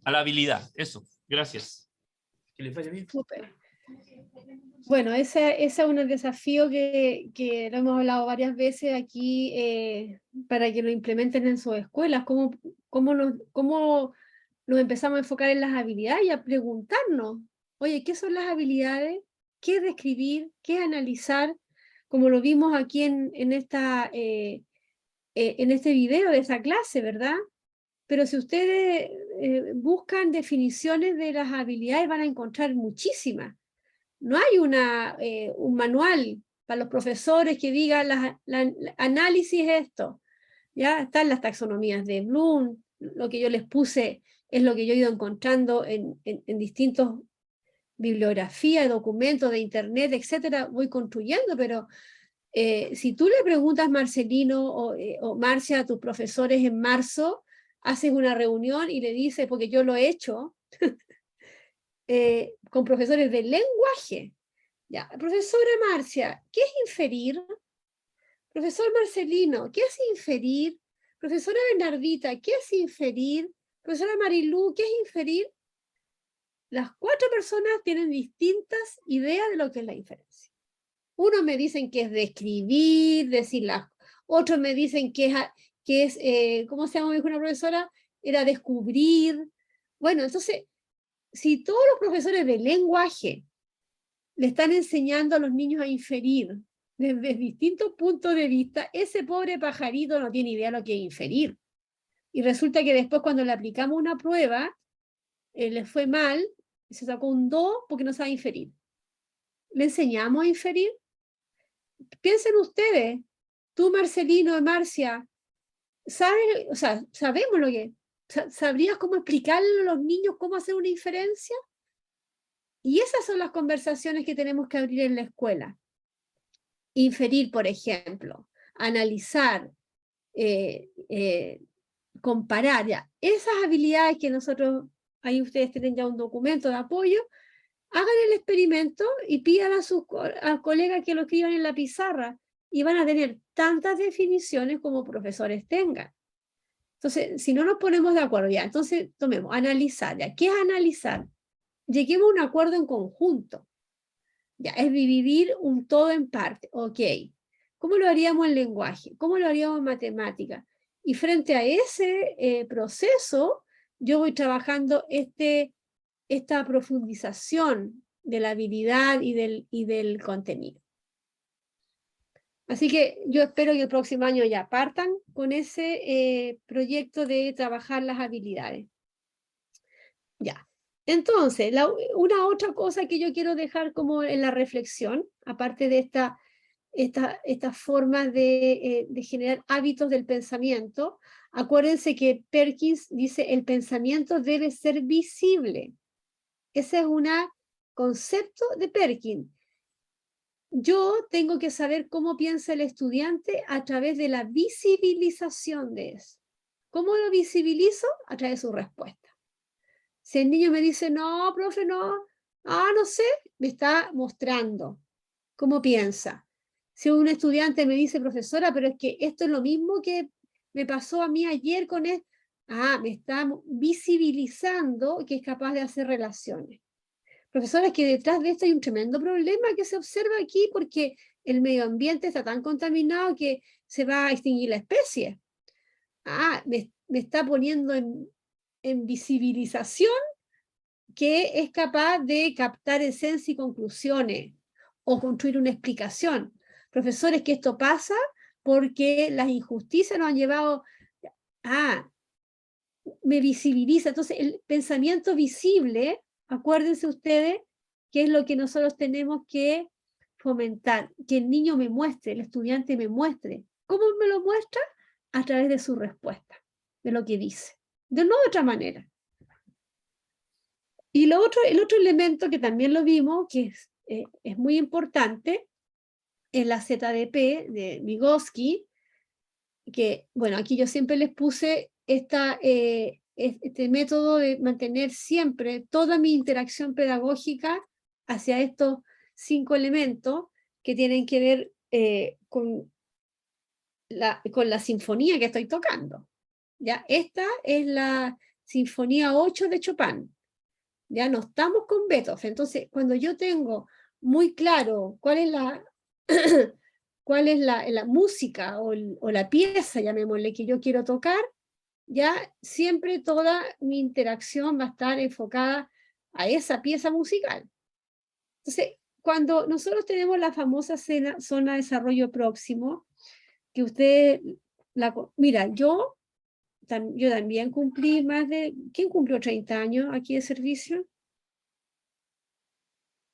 la habilidad. Eso, gracias. Que les vaya bien. Súper. Bueno, ese es un desafío que lo hemos hablado varias veces aquí para que lo implementen en sus escuelas. ¿Cómo nos empezamos a enfocar en las habilidades y a preguntarnos, oye, ¿qué son las habilidades? ¿Qué es describir? ¿Qué es analizar? Como lo vimos aquí en este video de esta clase, ¿verdad? Pero si ustedes buscan definiciones de las habilidades, van a encontrar muchísimas. No hay un manual para los profesores que diga análisis esto. Ya están las taxonomías de Bloom, lo que yo les puse es lo que yo he ido encontrando en distintos bibliografías, documentos de internet, etcétera, voy construyendo, pero si tú le preguntas, Marcelino o Marcia, a tus profesores en marzo, haces una reunión y le dices, porque yo lo he hecho, con profesores de lenguaje. Ya, profesora Marcia, ¿qué es inferir? Profesor Marcelino, ¿qué es inferir? Profesora Bernardita, ¿qué es inferir? Profesora Marilú, ¿qué es inferir? Las 4 personas tienen distintas ideas de lo que es la inferencia. Unos me dicen que es describir, decir las... Otros me dicen que es ¿cómo se llama? Dijo una profesora, era descubrir. Bueno, entonces, si todos los profesores de lenguaje le están enseñando a los niños a inferir desde distintos puntos de vista, ese pobre pajarito no tiene idea de lo que es inferir. Y resulta que después cuando le aplicamos una prueba, le fue mal, se sacó un 2 porque no sabe inferir. ¿Le enseñamos a inferir? Piensen ustedes, tú Marcelino, Marcia, ¿sabes? O sea, sabemos lo que es. ¿Sabrías cómo explicarle a los niños cómo hacer una inferencia? Y esas son las conversaciones que tenemos que abrir en la escuela. Inferir, por ejemplo, analizar, comparar, ya. Esas habilidades que nosotros, ahí ustedes tienen ya un documento de apoyo, hagan el experimento y pidan a sus colegas que lo escriban en la pizarra y van a tener tantas definiciones como profesores tengan. Entonces, si no nos ponemos de acuerdo, ya, entonces tomemos, analizar, ya. ¿Qué es analizar? Lleguemos a un acuerdo en conjunto. Ya, es dividir un todo en parte. Ok. ¿Cómo lo haríamos en lenguaje? ¿Cómo lo haríamos en matemática? Y frente a ese proceso, yo voy trabajando esta profundización de la habilidad y del contenido. Así que yo espero que el próximo año ya partan con ese proyecto de trabajar las habilidades. Ya. Entonces, una otra cosa que yo quiero dejar como en la reflexión, aparte de estas formas de generar hábitos del pensamiento, acuérdense que Perkins dice el pensamiento debe ser visible. Ese es un concepto de Perkins. Yo tengo que saber cómo piensa el estudiante a través de la visibilización de eso. ¿Cómo lo visibilizo? A través de su respuesta. Si el niño me dice, no, profe, no sé, me está mostrando cómo piensa. Si un estudiante me dice, profesora, pero es que esto es lo mismo que me pasó a mí ayer con esto, me está visibilizando que es capaz de hacer relaciones. Profesora, es que detrás de esto hay un tremendo problema que se observa aquí porque el medio ambiente está tan contaminado que se va a extinguir la especie. Me está poniendo en visibilización que es capaz de captar esencia y conclusiones o construir una explicación. Profesores, que esto pasa porque las injusticias nos han llevado me visibiliza. Entonces, el pensamiento visible, acuérdense ustedes, que es lo que nosotros tenemos que fomentar, que el niño me muestre, el estudiante me muestre. ¿Cómo me lo muestra? A través de su respuesta. de lo que dice, de no otra manera. Y el otro elemento que también lo vimos, que es muy importante, es la ZDP de Vygotsky, que, bueno, aquí yo siempre les puse este método de mantener siempre toda mi interacción pedagógica hacia estos 5 elementos que tienen que ver con la sinfonía que estoy tocando. ¿Ya? Esta es la Sinfonía 8 de Chopin. Ya no estamos con Beethoven. Entonces, cuando yo tengo muy claro cuál es cuál es la música o la pieza, llamémosle, que yo quiero tocar, ya siempre toda mi interacción va a estar enfocada a esa pieza musical. Entonces, cuando nosotros tenemos la famosa zona de desarrollo próximo, que ustedes, mira, yo también cumplí más de, ¿quién cumplió 30 años aquí de servicio?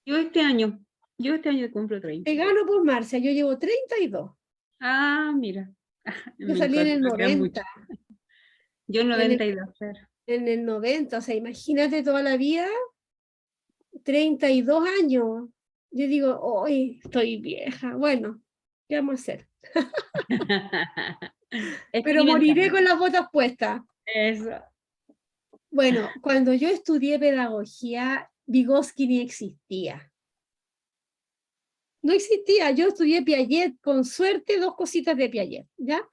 Yo este año cumplo 30. Te gano por Marcia, yo llevo 32. Ah, mira. Yo Mi salí en el hijo, queda 90. mucho. Yo 92. En el 90, o sea, imagínate toda la vida, 32 años. Yo digo, hoy estoy vieja. Bueno, ¿qué vamos a hacer? Pero moriré con las botas puestas. Eso. Bueno, cuando yo estudié pedagogía, Vygotsky ni existía. No existía, yo estudié Piaget, con suerte 2 cositas de Piaget, ¿ya?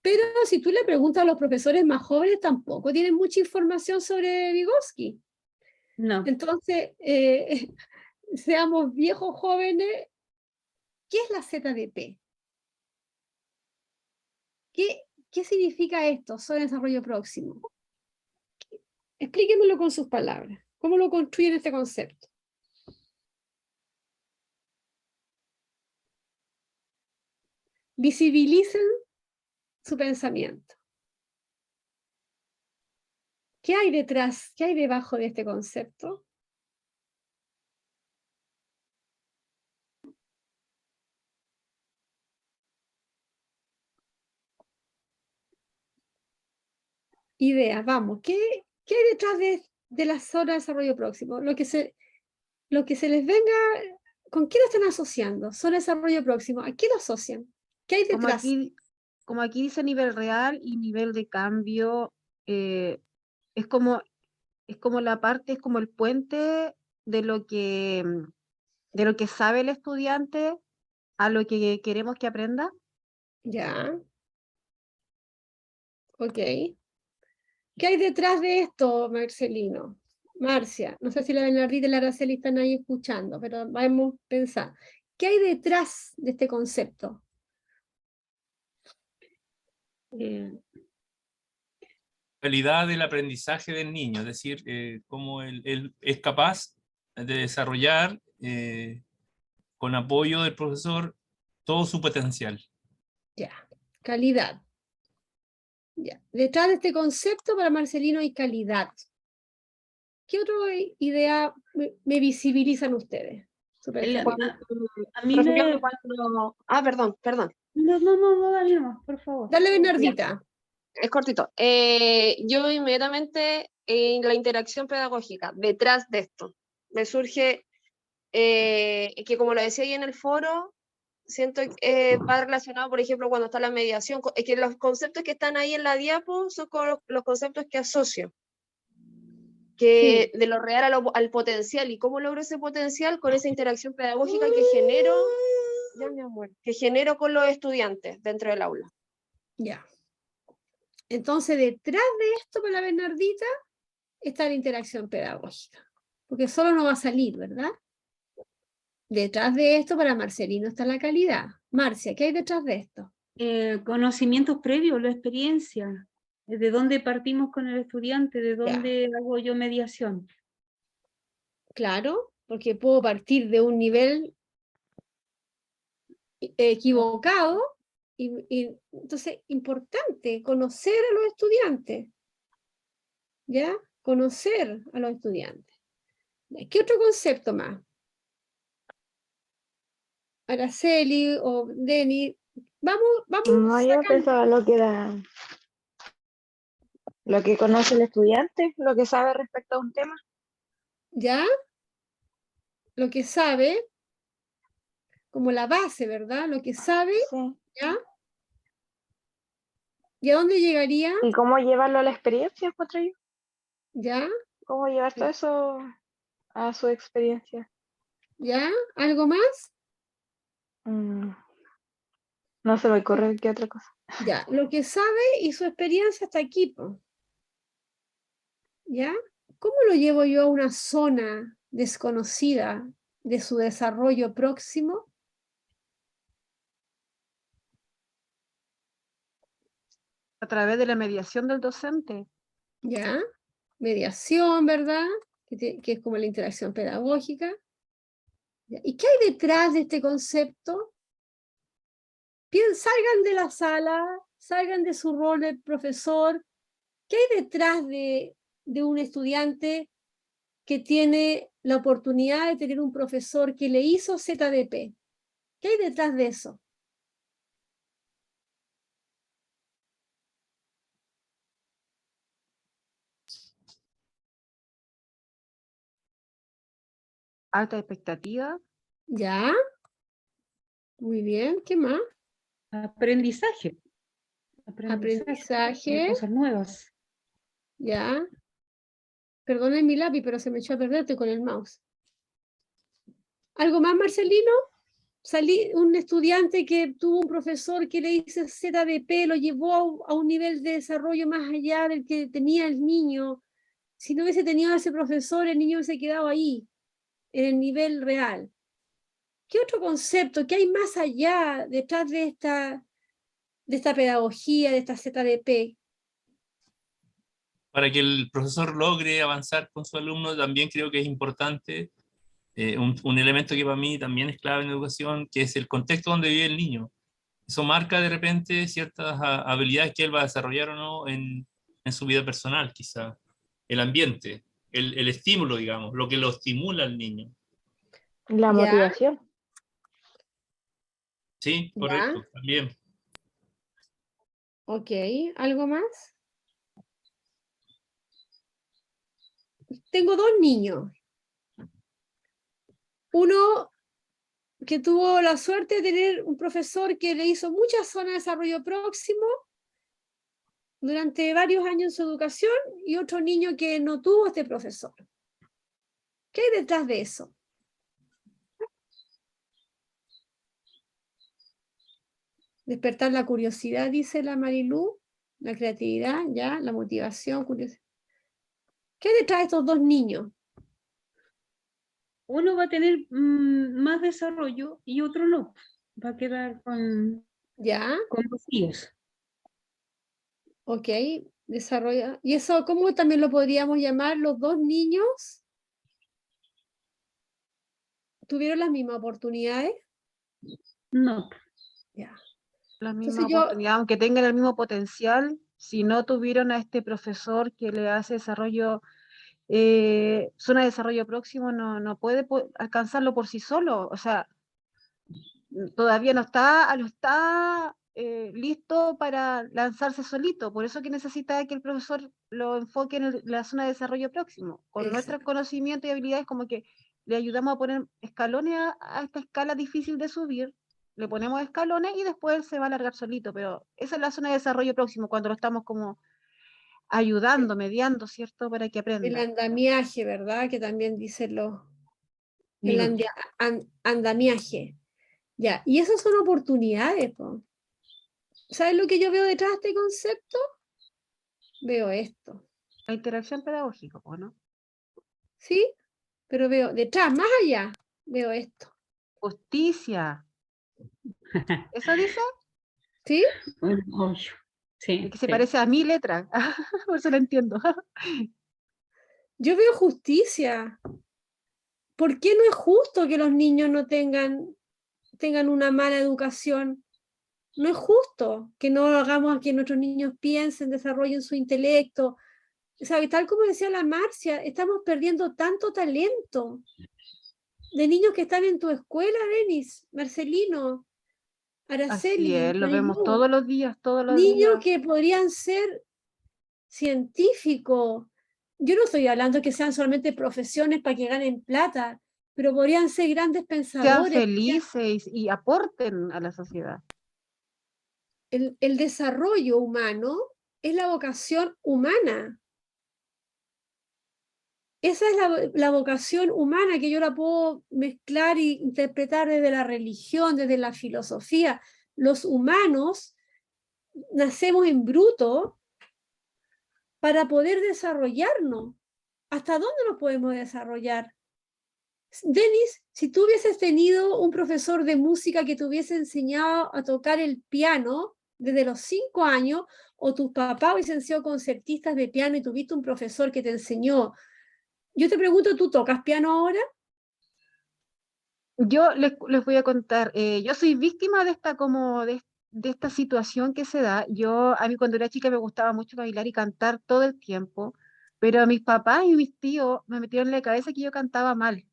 Pero si tú le preguntas a los profesores más jóvenes, tampoco tienen mucha información sobre Vygotsky. No. Entonces, seamos viejos, jóvenes, ¿qué es la ZDP? ¿Qué significa esto? Zona de desarrollo próximo. Explíquemelo con sus palabras. ¿Cómo lo construyen este concepto? Visibilicen su pensamiento. ¿Qué hay detrás? ¿Qué hay debajo de este concepto? Ideas, vamos. ¿Qué hay detrás de la zona de desarrollo próximo? Lo que se les venga, ¿con qué lo están asociando? Zona de desarrollo próximo, ¿a qué lo asocian? ¿Qué hay Como detrás? aquí dice nivel real y nivel de cambio, es como la parte, es como el puente de lo que sabe el estudiante a lo que queremos que aprenda. Ya. Ok. ¿Qué hay detrás de esto, Marcelino? Marcia, no sé si la Bernardita y la Araceli están ahí escuchando, pero vamos a pensar. ¿Qué hay detrás de este concepto? Calidad del aprendizaje del niño, es decir, cómo él es capaz de desarrollar con apoyo del profesor todo su potencial. Ya, calidad. Ya. Detrás de este concepto para Marcelino hay calidad. ¿Qué otra idea me visibilizan ustedes? Su pensamiento. A mí Por me... ejemplo, cuando... Ah, perdón. No, dale más, por favor. Dale, Bernardita. Es cortito. Yo inmediatamente en la interacción pedagógica, detrás de esto, me surge que, como lo decía ahí en el foro, siento que va relacionado, por ejemplo, cuando está la mediación, es que los conceptos que están ahí en la diapo son con los conceptos que asocio, que Sí. de lo real al potencial, y cómo logro ese potencial con esa interacción pedagógica que genero, ya mi amor, que genero con los estudiantes dentro del aula. Ya. Entonces, detrás de esto para la Bernardita está la interacción pedagógica, porque solo no va a salir, ¿verdad? Detrás de esto para Marcelino está la calidad. Marcia, ¿qué hay detrás de esto? Conocimientos previos, la experiencia, de dónde partimos con el estudiante, de dónde hago yo mediación. Claro, porque puedo partir de un nivel equivocado y entonces importante conocer a los estudiantes, ¿ya? Conocer a los estudiantes. ¿Qué otro concepto más? Araceli o Denny, vamos No, yo sacando. pensaba lo que era Lo que conoce el estudiante, lo que sabe respecto a un tema. ¿Ya? Lo que sabe, como la base, ¿verdad? Lo que sabe, Sí. ¿ya? ¿Y a dónde llegaría? ¿Y cómo llevarlo a la experiencia, encuentro yo? ¿Ya? ¿Cómo llevar todo eso a su experiencia? ¿Ya? ¿Algo más? Mm, no se me ocurre qué otra cosa. Ya, lo que sabe y su experiencia hasta aquí, po. ¿Ya? ¿Cómo lo llevo yo a una zona desconocida de su desarrollo próximo? A través de la mediación del docente. ¿Ya? Mediación, ¿verdad? Que es como la interacción pedagógica. ¿Ya? ¿Y qué hay detrás de este concepto? Salgan de la sala, salgan de su rol de profesor. ¿Qué hay detrás de un estudiante que tiene la oportunidad de tener un profesor que le hizo ZDP? ¿Qué hay detrás de eso? Alta expectativa. ¿Ya? Muy bien. ¿Qué más? Aprendizaje. Aprendizaje de Aprendizaje. cosas nuevas. ¿Ya? Perdonen mi lápiz, pero se me echó a perderte con el mouse. ¿Algo más, Marcelino? Un estudiante que tuvo un profesor que le hizo ZDP, lo llevó a un nivel de desarrollo más allá del que tenía el niño. Si no hubiese tenido a ese profesor, el niño hubiese quedado ahí, en el nivel real. ¿Qué otro concepto? ¿Qué hay más allá detrás de esta pedagogía, de esta ZDP? Para que el profesor logre avanzar con su alumno, también creo que es importante un elemento que para mí también es clave en educación, que es el contexto donde vive el niño. Eso marca de repente ciertas habilidades que él va a desarrollar o no en su vida personal, quizá. El ambiente, el estímulo, digamos, lo que lo estimula al niño. La ¿Ya? motivación. Sí, ¿Ya? correcto, también. Ok, ¿algo más? Tengo dos niños. Uno que tuvo la suerte de tener un profesor que le hizo muchas zonas de desarrollo próximo durante varios años en su educación, y otro niño que no tuvo este profesor. ¿Qué hay detrás de eso? Despertar la curiosidad, dice la Marilú, la creatividad, ya, la motivación, curiosidad. ¿Qué hay detrás de estos dos niños? Uno va a tener más desarrollo y otro no. Va a quedar Ya, con vacíos. ok, desarrolla. ¿Y eso cómo también lo podríamos llamar? ¿Los dos niños tuvieron las mismas oportunidades? No. Ya. La Entonces misma oportunidad, aunque tengan el mismo potencial, si no tuvieron a este profesor que le hace desarrollo, zona de desarrollo próximo, no puede alcanzarlo por sí solo. O sea, todavía no está listo para lanzarse solito. Por eso que necesita que el profesor lo enfoque en la zona de desarrollo próximo. Con nuestro Exacto. conocimiento y habilidades, como que le ayudamos a poner escalones a esta escala difícil de subir, le ponemos escalones y después él se va a alargar solito. Pero esa es la zona de desarrollo próximo, cuando lo estamos como ayudando, mediando, ¿cierto? Para que El aprenda. andamiaje, ¿verdad? Que también dicen el Minutos. andamiaje. Ya, y esas son oportunidades, po. ¿Sabes lo que yo veo detrás de este concepto? Veo esto, La interacción pedagógica, ¿no? ¿sí? Pero veo detrás, más allá, veo esto, Justicia. ¿Eso dice? ¿sí? Un hoyo. Sí, Es que se sí. parece a mi letra, por eso lo entiendo. Yo veo justicia. ¿Por qué no es justo que los niños no tengan una mala educación? No es justo que no hagamos que nuestros niños piensen, desarrollen su intelecto. O sea, tal como decía la Marcia, estamos perdiendo tanto talento de niños que están en tu escuela, Denis, Marcelino, Así Araceli, es, lo vemos Marilú, todos los días, todos los niños días. que podrían ser científico. Yo no estoy hablando que sean solamente profesiones para que ganen plata, pero podrían ser grandes Sean pensadores. felices y aporten a la sociedad. El desarrollo humano es la vocación humana. Esa es la vocación humana que yo la puedo mezclar e interpretar desde la religión, desde la filosofía. Los humanos nacemos en bruto para poder desarrollarnos. ¿Hasta dónde nos podemos desarrollar? Denis, si tú hubieses tenido un profesor de música que te hubiese enseñado a tocar el piano desde los 5 años, o tus papás hubiesen sido concertistas de piano y tuviste un profesor que te enseñó, yo te pregunto, ¿tú tocas piano ahora? Yo les voy a contar, yo soy víctima de esta, de esta situación que se da. A mí cuando era chica me gustaba mucho bailar y cantar todo el tiempo, pero mis papás y mis tíos me metieron en la cabeza que yo cantaba mal.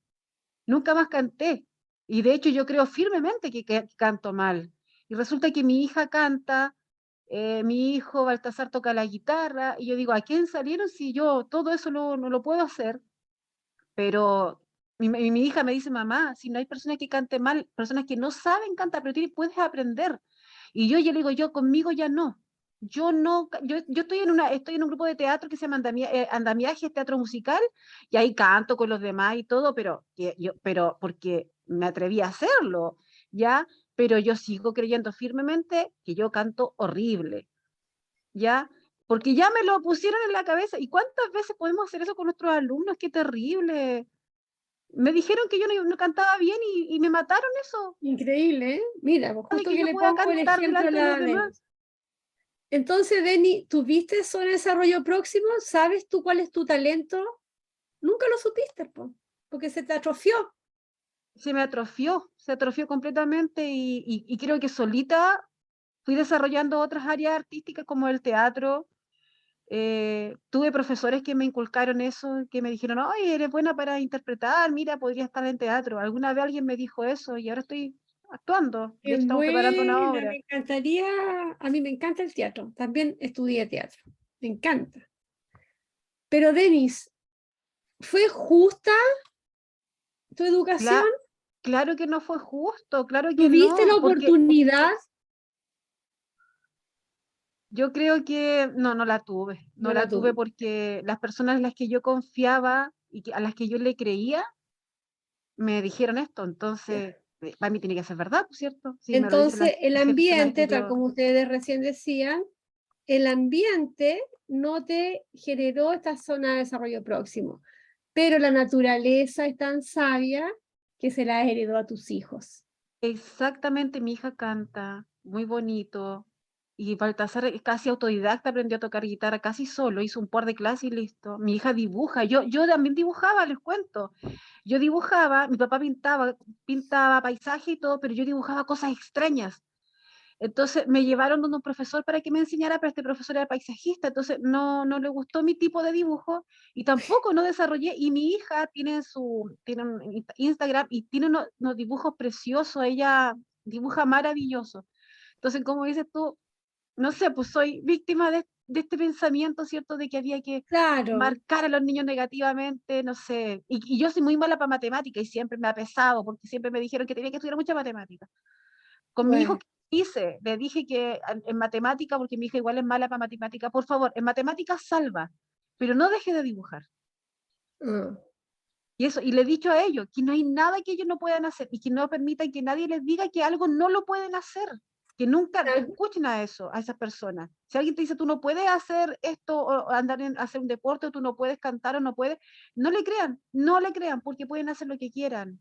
Nunca más canté. Y de hecho yo creo firmemente que canto mal. Y resulta que mi hija canta, mi hijo Baltasar toca la guitarra, y yo digo, ¿a quién salieron si yo todo eso no lo puedo hacer? Pero mi hija me dice, mamá, si no hay personas que canten mal, personas que no saben cantar, pero puedes aprender. Y yo le digo, yo conmigo ya no. Yo no, yo estoy en un grupo de teatro que se llama Andamiaje, teatro musical, y ahí canto con los demás y todo, pero porque me atreví a hacerlo, ¿ya? Pero yo sigo creyendo firmemente que yo canto horrible, ¿ya? Porque ya me lo pusieron en la cabeza. ¿Y cuántas veces podemos hacer eso con nuestros alumnos? ¡Qué terrible! Me dijeron que yo no cantaba bien y me mataron eso. Increíble, ¿eh? Mira, pues De justo que que yo le pueda pongo el cantar ejemplo a delante de los la demás. Denis. Entonces, Denis, ¿tuviste eso en desarrollo próximo? ¿Sabes tú cuál es tu talento? Nunca lo supiste, porque se te atrofió. Se atrofió completamente y creo que solita fui desarrollando otras áreas artísticas como el teatro. Tuve profesores que me inculcaron eso, que me dijeron, oye, eres buena para interpretar, mira, podría estar en teatro. Alguna vez alguien me dijo eso y ahora estoy actuando. De Qué hecho, estamos preparando una buena, obra. me encantaría, a mí me encanta el teatro, también estudié teatro, me encanta. Pero Denis, ¿fue justa tu educación? Claro que no fue justo, claro que ¿Tuviste la no, porque oportunidad? yo creo que no la tuve, No no la la tuve tuviste. porque las personas en las que yo confiaba a las que yo le creía me dijeron esto, entonces para mí tiene que ser verdad, ¿cierto? Sí, me lo dicen Entonces, el las personas que ambiente, tal yo... como ustedes recién decían, el ambiente no te generó esta zona de desarrollo próximo, pero la naturaleza es tan sabia que se la heredó a tus hijos. Exactamente, mi hija canta muy bonito y Baltasar es casi autodidacta, aprendió a tocar guitarra casi solo, hizo un par de clases y listo. Mi hija dibuja, yo también dibujaba, les cuento. Yo dibujaba, mi papá pintaba paisaje y todo, pero yo dibujaba cosas extrañas. Entonces me llevaron donde un profesor para que me enseñara, pero este profesor era paisajista, entonces no le gustó mi tipo de dibujo y tampoco no desarrollé. Y mi hija tiene un Instagram y tiene unos dibujos preciosos, ella dibuja maravilloso. Entonces, como dices tú, no sé, pues soy víctima de este pensamiento, ¿cierto? De que había que Claro, marcar a los niños negativamente, no sé. Y yo soy muy mala para matemática y siempre me ha pesado porque siempre me dijeron que tenía que estudiar mucha matemática. Con mi hijo, bueno. ¿qué hice? Le dije que en matemática, porque mi hija igual es mala para matemática, por favor, en matemática salva, pero no deje de dibujar. Ah. Y eso, y le he dicho a ellos que no hay nada que ellos no puedan hacer y que no permitan que nadie les diga que algo no lo pueden hacer. Que nunca escuchen a eso, a esas personas. Si alguien te dice, tú no puedes hacer esto, o hacer un deporte, o tú no puedes cantar, o no puedes, no le crean, porque pueden hacer lo que quieran.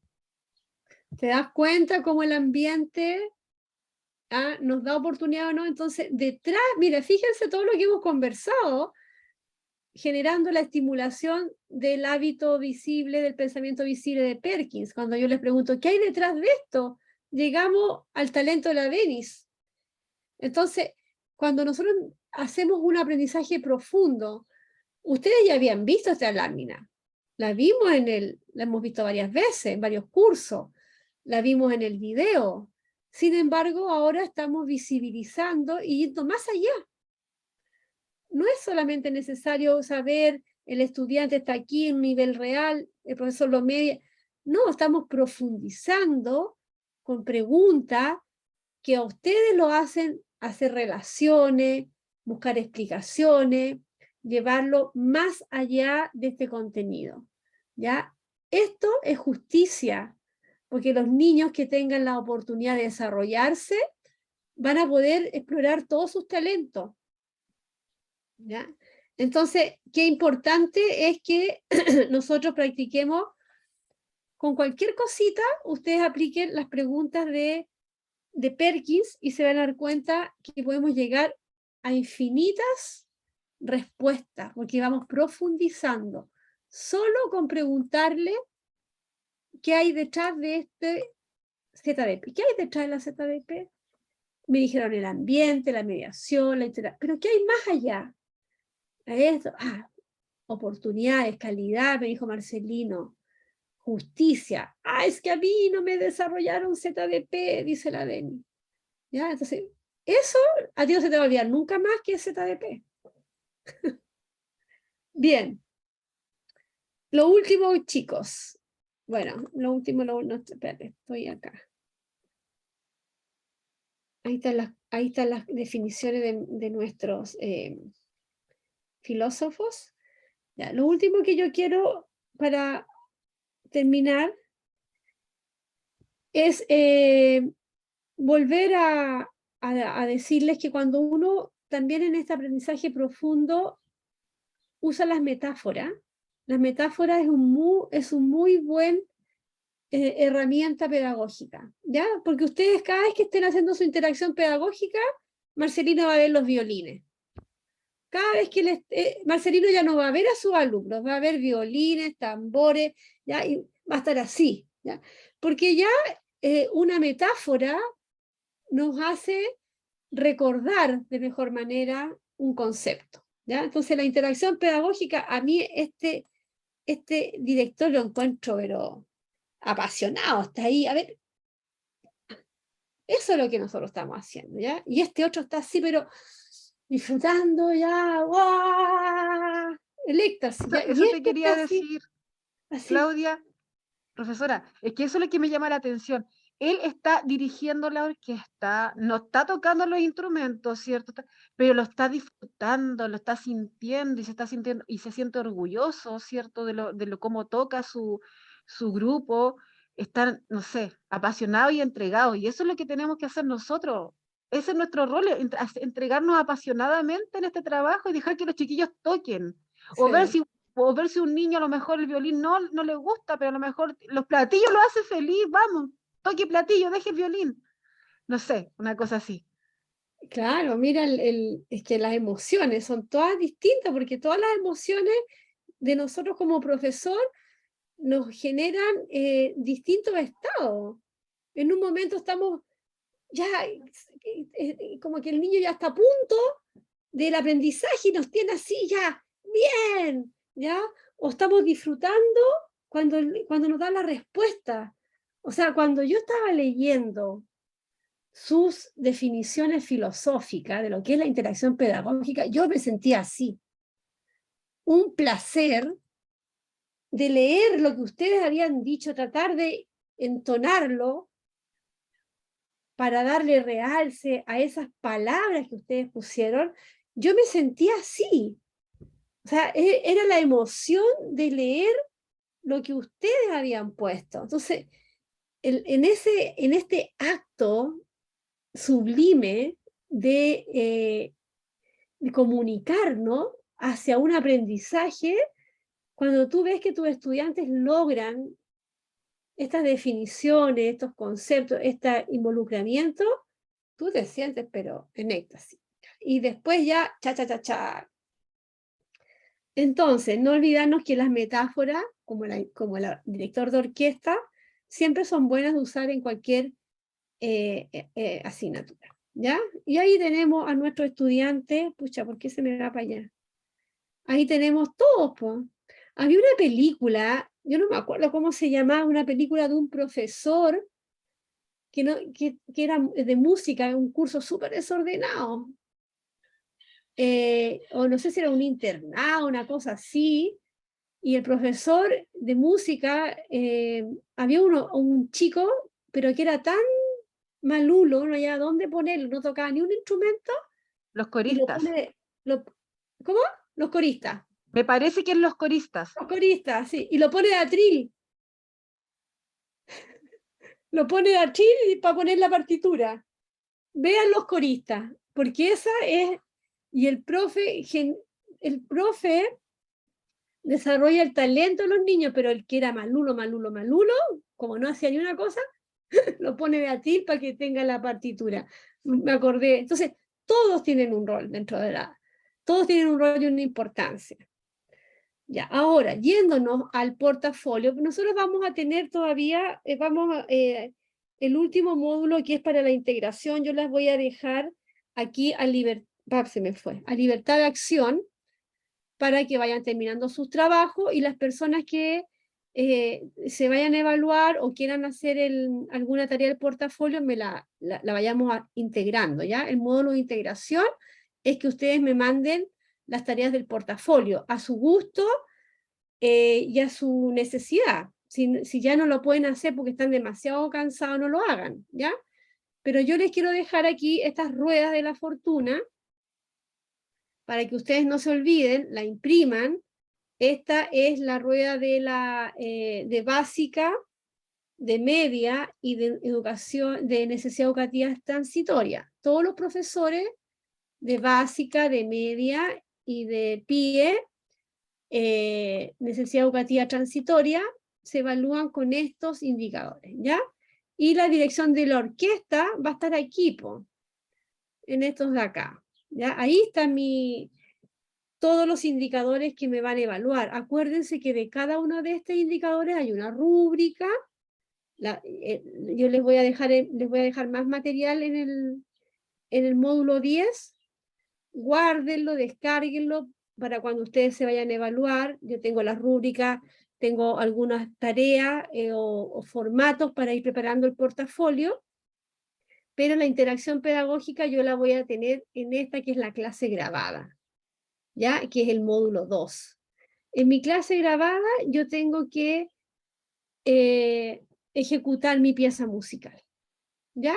¿Te das cuenta cómo el ambiente nos da oportunidad o no? Entonces, detrás, mira, fíjense todo lo que hemos conversado, generando la estimulación del hábito visible, del pensamiento visible de Perkins. Cuando yo les pregunto, ¿qué hay detrás de esto? Llegamos al talento de la Denis. Entonces, cuando nosotros hacemos un aprendizaje profundo, ustedes ya habían visto esta lámina. La vimos la hemos visto varias veces, en varios cursos. La vimos en el video. Sin embargo, ahora estamos visibilizando y yendo más allá. no es solamente necesario saber el estudiante está aquí en un nivel real, el profesor lo media. No, estamos profundizando con preguntas que a ustedes lo hacen hacer relaciones, buscar explicaciones, llevarlo más allá de este contenido. ¿Ya? Esto es justicia, porque los niños que tengan la oportunidad de desarrollarse van a poder explorar todos sus talentos. ¿Ya? Entonces, qué importante es que nosotros practiquemos con cualquier cosita, ustedes apliquen las preguntas de Perkins y se van a dar cuenta que podemos llegar a infinitas respuestas, porque vamos profundizando, solo con preguntarle qué hay detrás de este ZDP. ¿Qué hay detrás de la ZDP? Me dijeron el ambiente, la mediación, la interacción, pero ¿qué hay más allá? Esto, oportunidades, calidad, me dijo Marcelino, justicia. Es que a mí no me desarrollaron ZDP, dice la Deni. ¿Ya? Entonces, eso a ti no se te va a olvidar nunca más que es ZDP. Bien. Lo último, chicos. Bueno, lo último, no, espérate, estoy acá. Ahí están las definiciones de nuestros filósofos. Ya, lo último que yo quiero para terminar es volver a decirles que cuando uno también en este aprendizaje profundo usa las metáforas es un muy buen herramienta pedagógica, ¿ya? Porque ustedes cada vez que estén haciendo su interacción pedagógica, Marcelino va a ver los violines. Cada vez que Marcelino ya no va a ver a sus alumnos, va a ver violines, tambores, ¿ya? Y va a estar así, ¿ya? Porque ya una metáfora nos hace recordar de mejor manera un concepto, ¿ya? Entonces la interacción pedagógica, a mí este director lo encuentro pero apasionado, está ahí, a ver, eso es lo que nosotros estamos haciendo, ¿ya? Y este otro está así, pero disfrutando ya, ¡guau! El éxtasis, ¿ya? Eso Y te quería está así, decir, así. Claudia, profesora, es que eso es lo que me llama la atención. Él está dirigiendo la orquesta, no está tocando los instrumentos, ¿cierto? Pero lo está disfrutando, lo está sintiendo y se está sintiendo y se siente orgulloso, ¿cierto? De lo cómo toca su grupo. Están, no sé, apasionados y entregados. Y eso es lo que tenemos que hacer nosotros. Ese es nuestro rol, entregarnos apasionadamente en este trabajo y dejar que los chiquillos toquen. O ver Sí. si un niño a lo mejor el violín no le gusta, pero a lo mejor los platillos lo hace feliz, vamos, toque platillo, deje el violín. No sé, una cosa así. Claro, mira, es que las emociones son todas distintas, porque todas las emociones de nosotros como profesor nos generan distintos estados. En un momento estamos ya, como que el niño ya está a punto del aprendizaje y nos tiene así ya, bien, ¿ya? O estamos disfrutando cuando nos da la respuesta. O sea, cuando yo estaba leyendo sus definiciones filosóficas de lo que es la interacción pedagógica, yo me sentía así. Un placer de leer lo que ustedes habían dicho, tratar de entonarlo para darle realce a esas palabras que ustedes pusieron. Yo me sentía así. O sea, era la emoción de leer lo que ustedes habían puesto. Entonces, en este acto sublime de comunicarnos hacia un aprendizaje, cuando tú ves que tus estudiantes logran estas definiciones, estos conceptos, este involucramiento, tú te sientes pero en éxtasis. Y después ya, cha. Entonces, no olvidarnos que las metáforas, como el director de orquesta, siempre son buenas de usar en cualquier asignatura, ¿ya? Y ahí tenemos a nuestros estudiantes, pucha, ¿por qué se me va para allá? Ahí tenemos todos, pues. Había una película, yo no me acuerdo cómo se llamaba, una película de un profesor que era de música, un curso súper desordenado. o no sé si era un internado, una cosa así, y el profesor de música, había un chico, pero que era tan malulo, no había dónde ponerlo, no tocaba ni un instrumento, Los y lo coristas. pone, ¿cómo? Los coristas. Me parece que en los coristas. Los coristas, sí, y lo pone de atril. Lo pone de atril para poner la partitura. Vean los coristas, porque esa es, y el profe desarrolla el talento de los niños, pero el que era malulo, como no hacía ni una cosa, lo pone de atril para que tenga la partitura. Me acordé. Entonces, todos tienen un rol dentro de todos tienen un rol y una importancia. Ya, ahora, yéndonos al portafolio, nosotros vamos a tener todavía, el último módulo que es para la integración, yo las voy a dejar aquí a libertad de acción, para que vayan terminando sus trabajos, y las personas que se vayan a evaluar o quieran hacer alguna tarea del portafolio, la vayamos integrando, ¿ya? El módulo de integración es que ustedes me manden las tareas del portafolio a su gusto y a su necesidad. Si ya no lo pueden hacer porque están demasiado cansados, no lo hagan, ¿ya? Pero yo les quiero dejar aquí estas ruedas de la fortuna para que ustedes no se olviden, la impriman. Esta es la rueda de básica, de media y de educación, de necesidad educativa transitoria. Todos los profesores de básica, de media y de PIE, necesidad educativa transitoria, se evalúan con estos indicadores, ¿ya? Y la dirección de la orquesta va a estar aquí, en estos de acá, ¿ya? Ahí están todos los indicadores que me van a evaluar. Acuérdense que de cada uno de estos indicadores hay una rúbrica. Yo les voy a dejar más material en el módulo 10. Guárdenlo, descárguenlo para cuando ustedes se vayan a evaluar. Yo tengo las rúbricas, tengo algunas tareas o formatos para ir preparando el portafolio, pero la interacción pedagógica yo la voy a tener en esta que es la clase grabada, ¿ya? Que es el módulo 2. En mi clase grabada yo tengo que ejecutar mi pieza musical, ¿ya?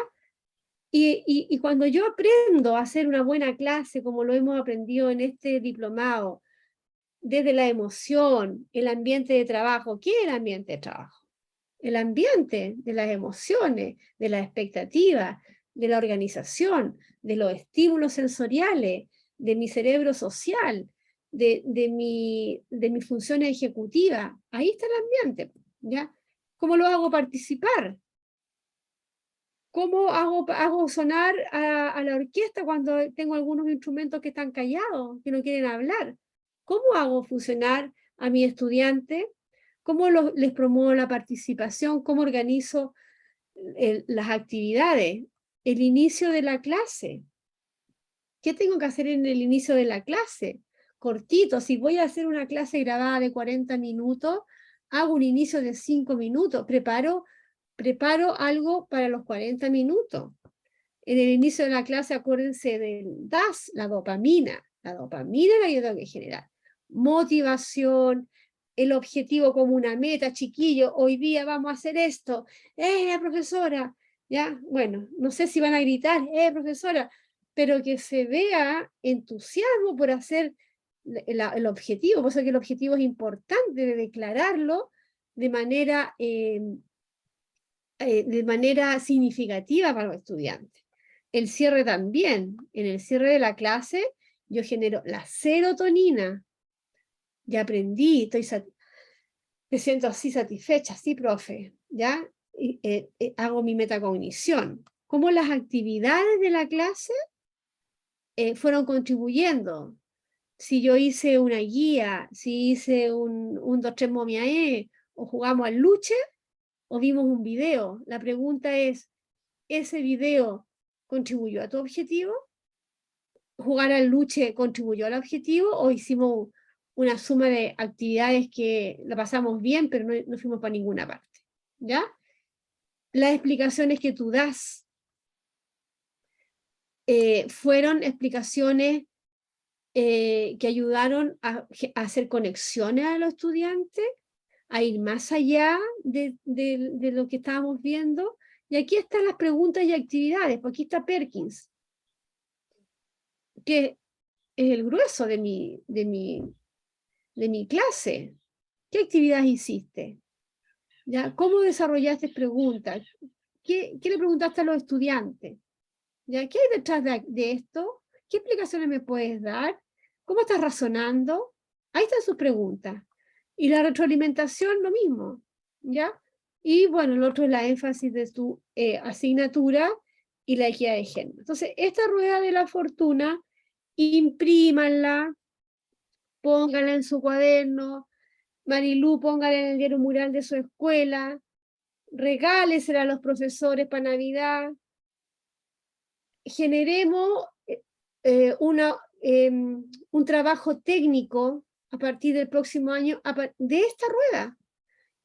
Y cuando yo aprendo a hacer una buena clase, como lo hemos aprendido en este diplomado, desde la emoción, el ambiente de trabajo, ¿qué es el ambiente de trabajo? El ambiente de las emociones, de las expectativas, de la organización, de los estímulos sensoriales, de mi cerebro social, de mi función ejecutiva. Ahí está el ambiente, ¿ya? ¿Cómo lo hago participar? ¿Cómo hago sonar a la orquesta cuando tengo algunos instrumentos que están callados, que no quieren hablar? ¿Cómo hago funcionar a mi estudiante? ¿Cómo les promuevo la participación? ¿Cómo organizo las actividades? El inicio de la clase. ¿Qué tengo que hacer en el inicio de la clase? Cortito, si voy a hacer una clase grabada de 40 minutos, hago un inicio de 5 minutos, preparo algo para los 40 minutos. En el inicio de la clase, acuérdense del DAS, la dopamina. La dopamina es la que tengo que generar. Motivación, el objetivo como una meta, chiquillo, hoy día vamos a hacer esto. Profesora! ¿Ya? Bueno, no sé si van a gritar, profesora, pero que se vea entusiasmo por hacer el objetivo. Por eso que el objetivo es importante de declararlo de manera significativa para los estudiantes. El cierre también. En el cierre de la clase yo genero la serotonina. Ya aprendí, me siento así satisfecha, sí, profe, ¿ya? Hago mi metacognición. Cómo las actividades de la clase fueron contribuyendo. Si yo hice una guía, si hice un 2, 3 momiae, o jugamos al luche, o vimos un video. La pregunta es, ¿ese video contribuyó a tu objetivo? ¿Jugar al luche contribuyó al objetivo? ¿O hicimos una suma de actividades que la pasamos bien, pero no fuimos para ninguna parte? ¿Ya? Las explicaciones que tú das fueron explicaciones que ayudaron a hacer conexiones a los estudiantes, a ir más allá de lo que estábamos viendo. Y aquí están las preguntas y actividades, porque aquí está Perkins, que es el grueso de mi clase. ¿Qué actividades hiciste? ¿Ya? ¿Cómo desarrollaste preguntas? ¿Qué le preguntaste a los estudiantes? ¿Ya? ¿Qué hay detrás de esto? ¿Qué explicaciones me puedes dar? ¿Cómo estás razonando? Ahí están sus preguntas. Y la retroalimentación, lo mismo. ¿Ya? Y bueno, el otro es la énfasis de tu asignatura y la equidad de género. Entonces, esta rueda de la fortuna, imprímanla, pónganla en su cuaderno. Marilú, póngala en el diario mural de su escuela, regálesela a los profesores para Navidad, generemos un trabajo técnico a partir del próximo año de esta rueda.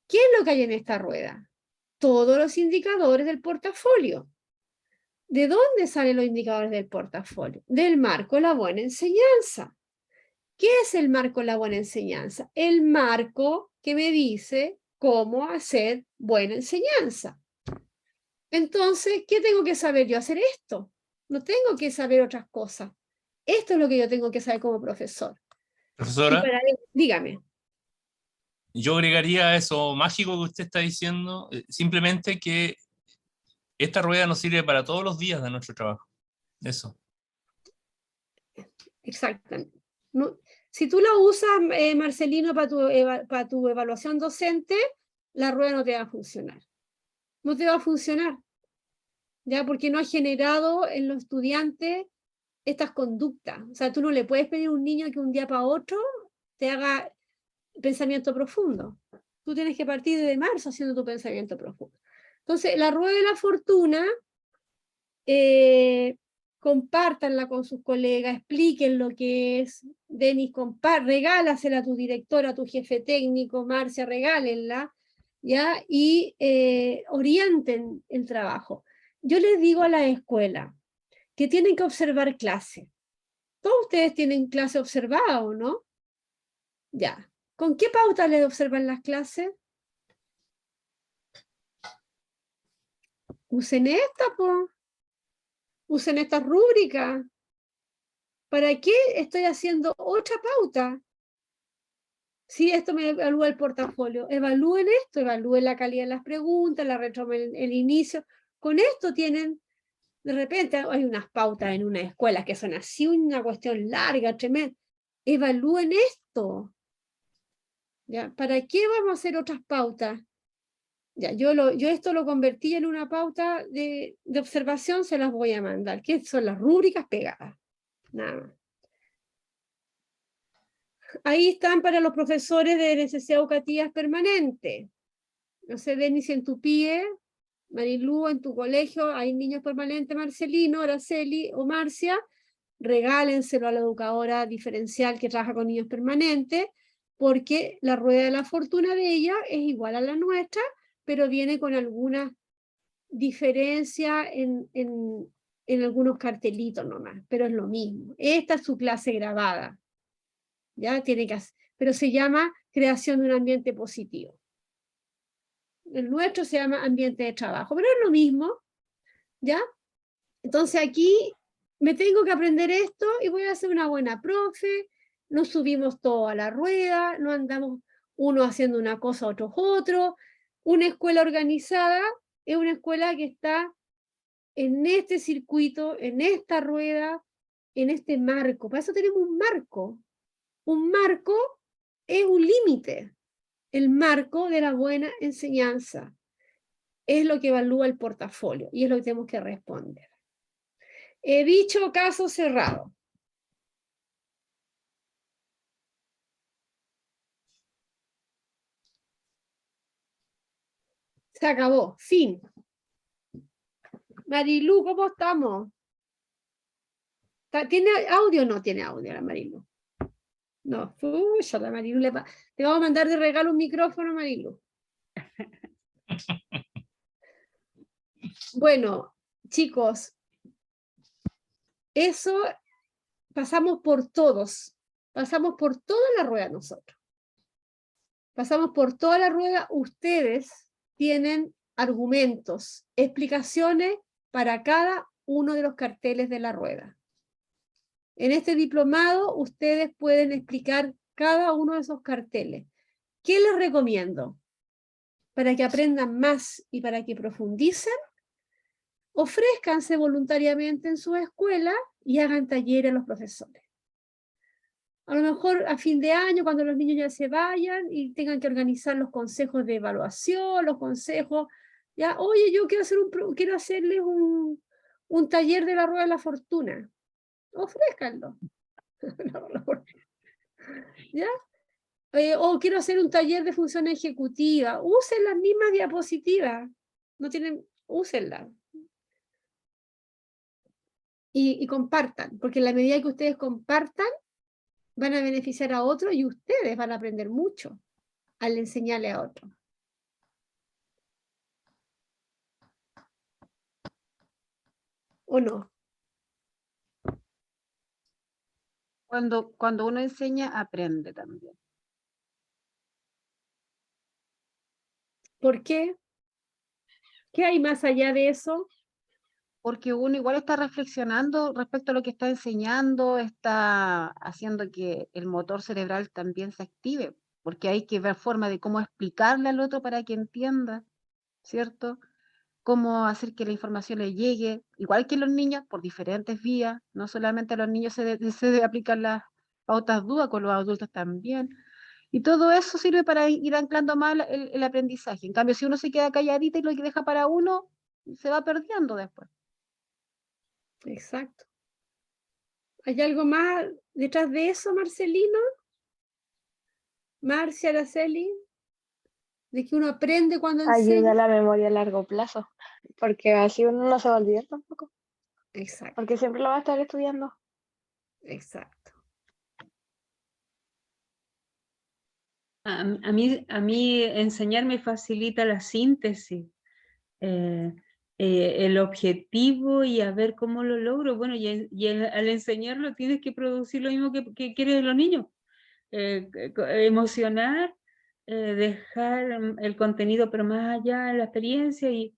¿Qué es lo que hay en esta rueda? Todos los indicadores del portafolio. ¿De dónde salen los indicadores del portafolio? Del marco de la buena enseñanza. ¿Qué es el marco de la buena enseñanza? El marco que me dice cómo hacer buena enseñanza. Entonces, ¿qué tengo que saber yo? Hacer esto. No tengo que saber otras cosas. Esto es lo que yo tengo que saber como profesor. Profesora, Dígame. yo agregaría eso mágico que usted está diciendo, simplemente que esta rueda nos sirve para todos los días de nuestro trabajo. Eso. Exactamente. No, si tú la usas, Marcelino, para tu evaluación docente, la rueda no te va a funcionar. No te va a funcionar. ¿Ya? Porque no ha generado en los estudiantes estas conductas. O sea, tú no le puedes pedir a un niño que un día para otro te haga pensamiento profundo. Tú tienes que partir desde marzo haciendo tu pensamiento profundo. Entonces, la rueda de la fortuna, compártanla con sus colegas, expliquen lo que es. Denis, regálasela a tu director, a tu jefe técnico, Marcia, regálenla, ¿ya? Y orienten el trabajo. Yo les digo a la escuela que tienen que observar clase. Todos ustedes tienen clase observada, ¿o no? Ya. ¿Con qué pauta les observan las clases? Usen esta, po. Usen esta rúbrica. ¿Para qué estoy haciendo otra pauta? Si esto me evalúa el portafolio, evalúen esto, evalúen la calidad de las preguntas, el inicio. Con esto tienen, de repente hay unas pautas en una escuela que son así una cuestión larga, tremenda. Evalúen esto. ¿Ya? ¿Para qué vamos a hacer otras pautas? Ya, yo esto lo convertí en una pauta de observación, se las voy a mandar, que son las rúbricas pegadas. Nada más. Ahí están para los profesores de necesidad educativa permanente. No sé, Denis, si en tu PIE, Marilú, en tu colegio hay niños permanentes, Marcelino, Araceli o Marcia, regálenselo a la educadora diferencial que trabaja con niños permanentes, porque la rueda de la fortuna de ella es igual a la nuestra, pero viene con alguna diferencia en algunos cartelitos nomás, pero es lo mismo. Esta es su clase grabada. ¿Ya? Tiene que hacer, pero se llama creación de un ambiente positivo. El nuestro se llama ambiente de trabajo, pero es lo mismo, ¿ya? Entonces aquí me tengo que aprender esto y voy a ser una buena profe, no subimos todo a la rueda, no andamos uno haciendo una cosa, otros otro. Una escuela organizada es una escuela que está en este circuito, en esta rueda, en este marco. Para eso tenemos un marco. Un marco es un límite. El marco de la buena enseñanza es lo que evalúa el portafolio y es lo que tenemos que responder. He dicho caso cerrado. Se acabó. Fin. Marilú, ¿cómo estamos? ¿Tiene audio o no tiene audio la Marilú? No, la Marilú te vamos a mandar de regalo un micrófono, Marilú. Bueno, chicos, eso pasamos por todos, pasamos por toda la rueda nosotros. Pasamos por toda la rueda, ustedes tienen argumentos, explicaciones para cada uno de los carteles de la rueda. En este diplomado ustedes pueden explicar cada uno de esos carteles. ¿Qué les recomiendo? Para que aprendan más y para que profundicen, ofrézcanse voluntariamente en su escuela y hagan talleres a los profesores. A lo mejor a fin de año, cuando los niños ya se vayan y tengan que organizar los consejos de evaluación, los consejos, ya, oye, yo quiero hacerles un taller de la rueda de la fortuna. Ofrézcanlo. ¿Ya? O quiero hacer un taller de función ejecutiva. Usen las mismas diapositivas. No tienen, úsenlas. Y compartan, porque en la medida que ustedes compartan, van a beneficiar a otros y ustedes van a aprender mucho al enseñarle a otros. ¿O no? Cuando uno enseña, aprende también. ¿Por qué? ¿Qué hay más allá de eso? Porque uno igual está reflexionando respecto a lo que está enseñando, está haciendo que el motor cerebral también se active, porque hay que ver forma de cómo explicarle al otro para que entienda, ¿cierto? Cómo hacer que la información le llegue, igual que los niños, por diferentes vías, no solamente a los niños se debe aplicar las pautas dudas, con los adultos también. Y todo eso sirve para ir anclando más el aprendizaje. En cambio, si uno se queda calladita y lo que deja para uno, se va perdiendo después. Exacto. ¿Hay algo más detrás de eso, Marcelino? Marcia, Araceli, de que uno aprende cuando Ayuda a enseña. la memoria a largo plazo, porque así uno no se va a olvidar tampoco, Exacto, porque siempre lo va a estar estudiando. exacto. A mí enseñar me facilita la síntesis, el objetivo y a ver cómo lo logro. Bueno, al enseñarlo tienes que producir lo mismo que quieren los niños. Emocionar, dejar el contenido, pero más allá de la experiencia y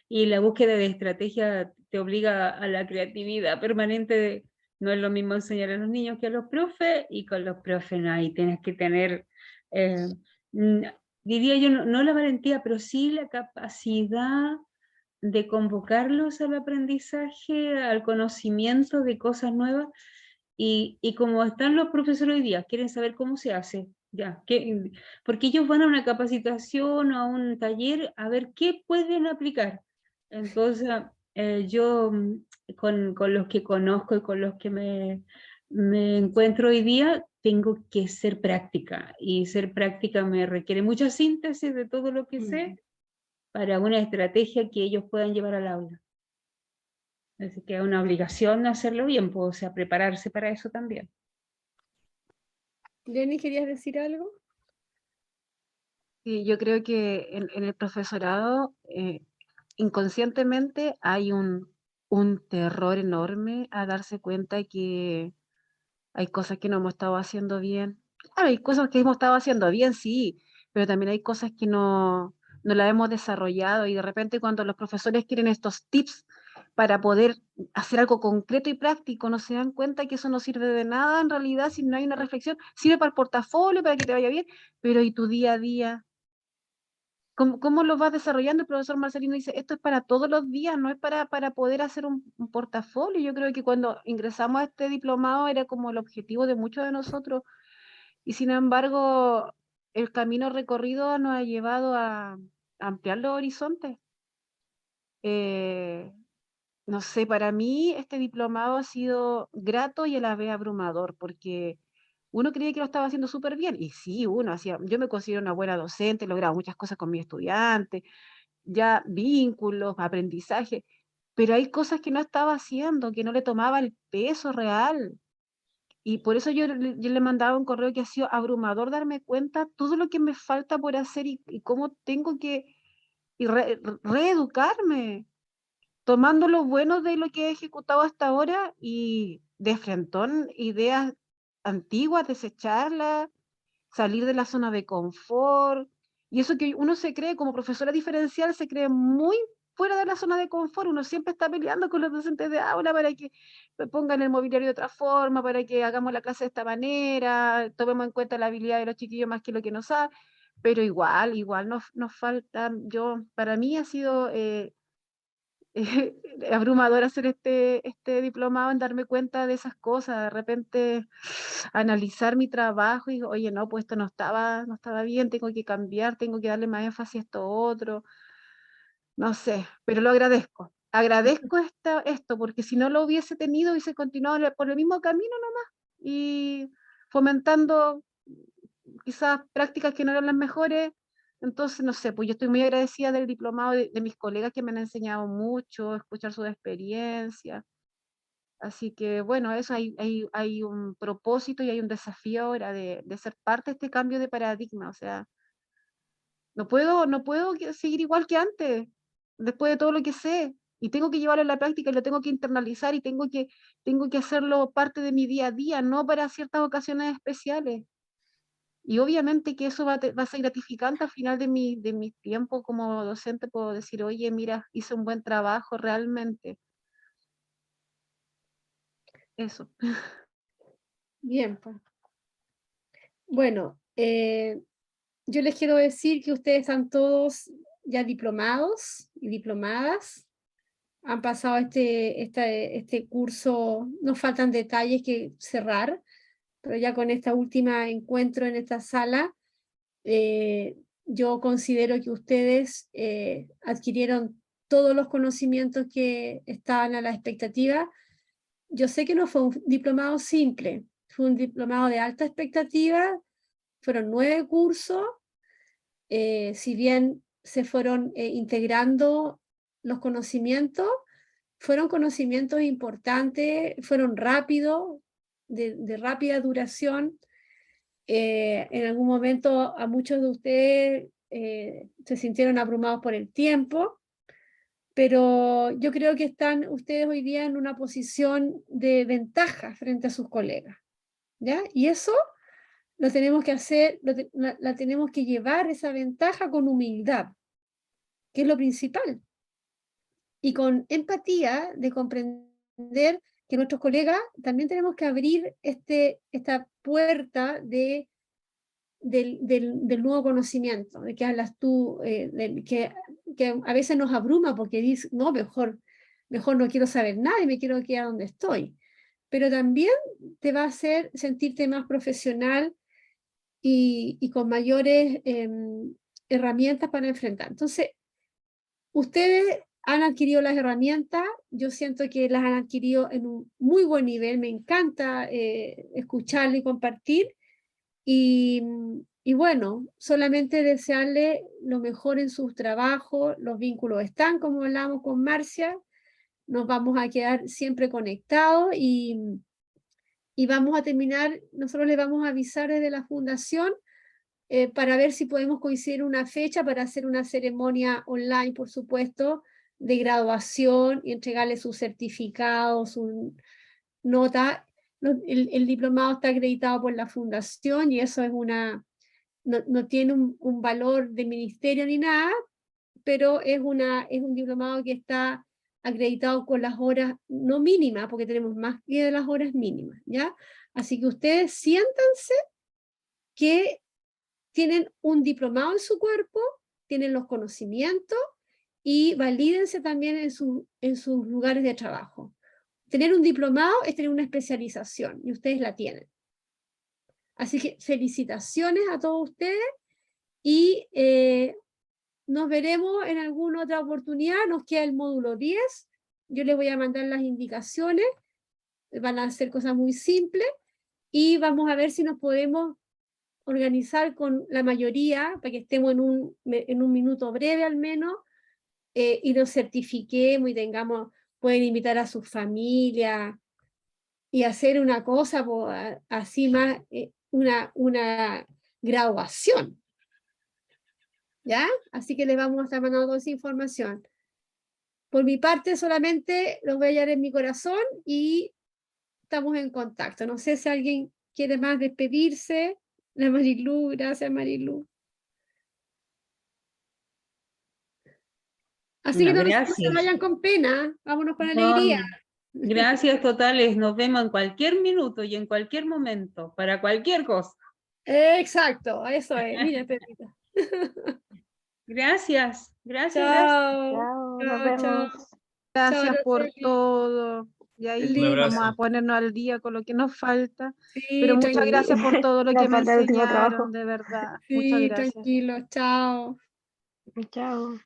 la búsqueda de estrategia te obliga a la creatividad permanente. No es lo mismo enseñar a los niños que a los profes, y con los profes no, ahí tienes que tener, diría yo, no la valentía, pero sí la capacidad de convocarlos al aprendizaje, al conocimiento de cosas nuevas. Y como están los profesores hoy día, quieren saber cómo se hace, ya, porque ellos van a una capacitación o a un taller a ver qué pueden aplicar. Entonces, yo con los que conozco y con los que me encuentro hoy día, tengo que ser práctica, y ser práctica me requiere mucha síntesis de todo lo que sé para una estrategia que ellos puedan llevar al aula. Así que es una obligación hacerlo bien, pues, o sea, prepararse para eso también. Jenny, ¿querías decir algo? Sí, yo creo que en el profesorado inconscientemente hay un terror enorme a darse cuenta que hay cosas que no hemos estado haciendo bien. Claro, hay cosas que hemos estado haciendo bien, sí, pero también hay cosas que no las hemos desarrollado, y de repente cuando los profesores quieren estos tips para poder hacer algo concreto y práctico, no se dan cuenta que eso no sirve de nada en realidad si no hay una reflexión. Sirve para el portafolio, para que te vaya bien, pero ¿y tu día a día? ¿Cómo lo vas desarrollando? El profesor Marcelino dice, esto es para todos los días, no es para poder hacer un portafolio. Yo creo que cuando ingresamos a este diplomado era como el objetivo de muchos de nosotros, y sin embargo el camino recorrido nos ha llevado a ampliar los horizontes. No sé, para mí este diplomado ha sido grato y a la vez abrumador, porque uno creía que lo estaba haciendo súper bien, y sí, yo me considero una buena docente, he logrado muchas cosas con mis estudiantes, ya vínculos, aprendizaje, pero hay cosas que no estaba haciendo, que no le tomaba el peso real. Y por eso yo le mandaba un correo que ha sido abrumador darme cuenta todo lo que me falta por hacer, y cómo tengo que reeducarme, tomando lo bueno de lo que he ejecutado hasta ahora y de frentón ideas antiguas, desecharlas, salir de la zona de confort. Y eso que uno se cree, como profesora diferencial, se cree muy fuera de la zona de confort. Uno siempre está peleando con los docentes de aula para que pongan el mobiliario de otra forma, para que hagamos la clase de esta manera, tomemos en cuenta la habilidad de los chiquillos más que lo que nos saben. Pero igual nos falta. Para mí ha sido abrumador hacer este diplomado, en darme cuenta de esas cosas, de repente analizar mi trabajo y, oye, no, pues esto no estaba bien, tengo que cambiar, tengo que darle más énfasis a esto otro, no sé, pero lo agradezco. Agradezco esto, porque si no lo hubiese tenido, hubiese continuado por el mismo camino nomás, y fomentando quizás prácticas que no eran las mejores. Entonces, no sé, pues yo estoy muy agradecida del diplomado de mis colegas que me han enseñado mucho, escuchar sus experiencias. Así que, bueno, eso hay un propósito y hay un desafío ahora de ser parte de este cambio de paradigma. O sea, no puedo seguir igual que antes, después de todo lo que sé. Y tengo que llevarlo a la práctica y lo tengo que internalizar y tengo que hacerlo parte de mi día a día, no para ciertas ocasiones especiales. Y obviamente que eso va a ser gratificante al final de mi tiempo como docente, puedo decir, oye, mira, hice un buen trabajo realmente. Eso. Bien, pues. Bueno, yo les quiero decir que ustedes están todos ya diplomados y diplomadas. Han pasado este curso, nos faltan detalles que cerrar, pero ya con esta última encuentro en esta sala, yo considero que ustedes adquirieron todos los conocimientos que estaban a la expectativa. Yo sé que no fue un diplomado simple, fue un diplomado de alta expectativa, fueron 9 cursos, si bien se fueron integrando los conocimientos, fueron conocimientos importantes, fueron rápidos, de rápida duración. En algún momento a muchos de ustedes se sintieron abrumados por el tiempo, pero yo creo que están ustedes hoy día en una posición de ventaja frente a sus colegas, ¿ya? Y eso lo tenemos que hacer, la tenemos que llevar esa ventaja con humildad, que es lo principal, y con empatía de comprender que nuestros colegas también tenemos que abrir esta puerta del nuevo conocimiento, de que hablas tú, que a veces nos abruma porque dices, no, mejor no quiero saber nada y me quiero quedar donde estoy. Pero también te va a hacer sentirte más profesional y con mayores herramientas para enfrentar. Entonces, ustedes han adquirido las herramientas, yo siento que las han adquirido en un muy buen nivel, me encanta escucharlo y compartir, y bueno, solamente desearle lo mejor en sus trabajos, los vínculos están, como hablamos con Marcia, nos vamos a quedar siempre conectados y vamos a terminar, nosotros les vamos a avisar desde la fundación para ver si podemos coincidir una fecha para hacer una ceremonia online, por supuesto, de graduación y entregarle sus certificados, su nota. El diplomado está acreditado por la fundación y eso es no tiene un valor de ministerio ni nada, pero es un diplomado que está acreditado con las horas no mínimas, porque tenemos más que de las horas mínimas, ¿ya? Así que ustedes siéntanse que tienen un diplomado en su cuerpo, tienen los conocimientos y valídense también en sus lugares de trabajo. Tener un diplomado es tener una especialización y ustedes la tienen. Así que felicitaciones a todos ustedes y nos veremos en alguna otra oportunidad. Nos queda el módulo 10. Yo les voy a mandar las indicaciones. Van a ser cosas muy simples y vamos a ver si nos podemos organizar con la mayoría para que estemos en un minuto breve al menos y nos certifiquemos y pueden invitar a sus familias y hacer una cosa así más, una graduación. ¿Ya? Así que les vamos a estar mandando toda esa información. Por mi parte solamente los voy a hallar en mi corazón y estamos en contacto. No sé si alguien quiere más despedirse. La Marilu, gracias Marilu. Así que No, no se gracias. vayan con pena, vámonos con No, alegría. gracias totales. Nos vemos en cualquier minuto y en cualquier momento, para cualquier cosa. Exacto, eso es. Mira, Pepita. Gracias, gracias, gracias. Chao. Chao, nos Chao, chao. vemos. Gracias por Roseli. todo. Y ahí Lindo. vamos a abrazo. ponernos al día con lo que nos falta. Sí, Pero muchas tranquilo. gracias por todo lo Nos que me falta el último trabajo. enseñaron, de verdad. Muchas Sí, gracias. tranquilo. Chao. Chao.